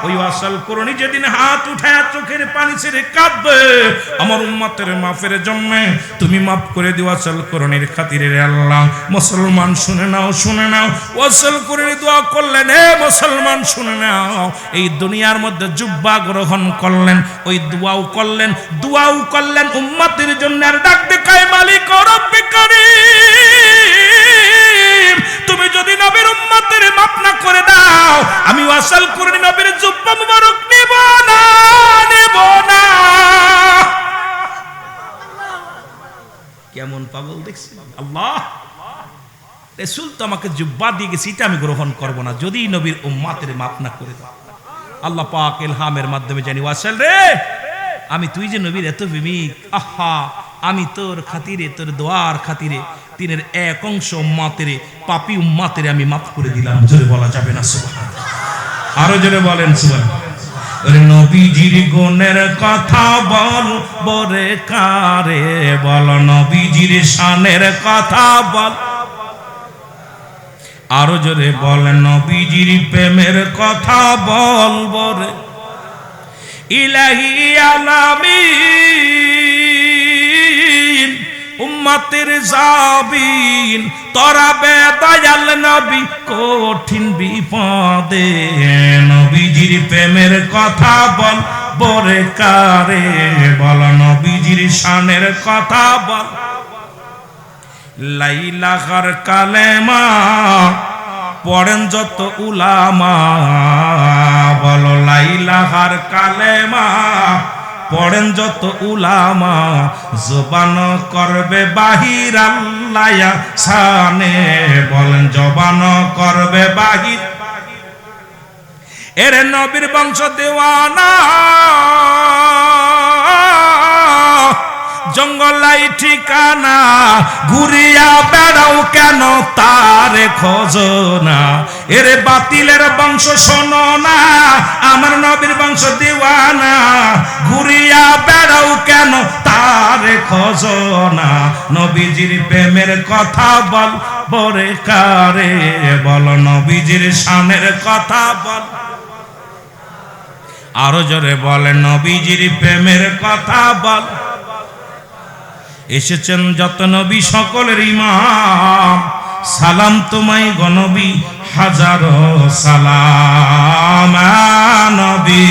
ওই ওয়াসাল করুনি যেদিন হাত উঠায় চোখের পানি ছেড়ে কাঁদবে আমার উম্মতের মাফের জন্য, তুমি মাফ করে দিও ওয়াসাল করুনির খাতিরে রে আল্লাহ। মুসলমান শুনে নাও, শুনে নাও, ওয়াসাল করুনি দোয়া করলেন। হে মুসলমান শুনে নাও, এই দুনিয়ার মধ্যে জুব্বা গ্রহণ করলেন, ওই দোয়াও করলেন উম্মতের জন্য। আর ডাকতে কয়, মালিক রব্বে কারীম, তুমি যদি নবীর উম্মতের মাফ না করে দাও, আমি ওয়াসাল করুনি নবীর জুব্বা মুবারক নেব না, নেব না। কেমন পাগল দেখছি আল্লাহ। রাসূল তো আমাকে জুব্বা দিয়ে গেছে, এটা আমি গ্রহণ করব না যদি নবীর উম্মতের মাফ না করে দাও। আল্লাহ পাক ইলহামের মাধ্যমে জানি, ওয়াসাল রে, আমি তুই যে নবীর এত প্রেমিক, আহা, আমি তোর খাতিরে, তোর দোয়ার খাতিরে তিনের এক অংশ উম্মতের, পাপী উম্মতের আমি মাফ করে দিলাম। জোরে বলা যাবে না সুবহানাল্লাহ? আরো জোরে বলেন সুবহানাল্লাহ। নবীজির গুণের কথা বল বরে কারে, বল নবীজির শানের কথা বল। আরো জোরে বলেন নবীজির প্রেমের কথা বল বরে। ইলাহি আলামিন উম্মতের জাবিন, তরাবে দয়াল নবী কঠিন বিপদে। নবীজির প্রেমের কথা বল বরে কারে, বল নবীজির শানের কথা বল। লাইলাহার কালেমা পড়েন যত উলামা, বলো লাইলাহার কালেমা পড়েন যত উলামা, জবান করবে বাহির আল্লাহ শানে, বলেন জবান করবে বাহির। এর নবীর বংশ দেওয়ানা, জঙ্গলাই ঠিকানা, ঘুরিয়া বেড়াও কেন তারে খোঁজনা। এর বাতিলের বংশ শোনো না, আমার নবীর বংশ দিওয়ানা, ঘুরিয়া বেড়াও কেন তারে খোঁজনা। নবীজির প্রেমের কথা বল বরে কারে, বল নবীজির শানের কথা বল। আরো জোরে বলে নবীজির প্রেমের কথা বল। এসেছেন যত নবী সকলের ইমাম, সালাম তোমায় গনবী হাজারো সালাম। নবী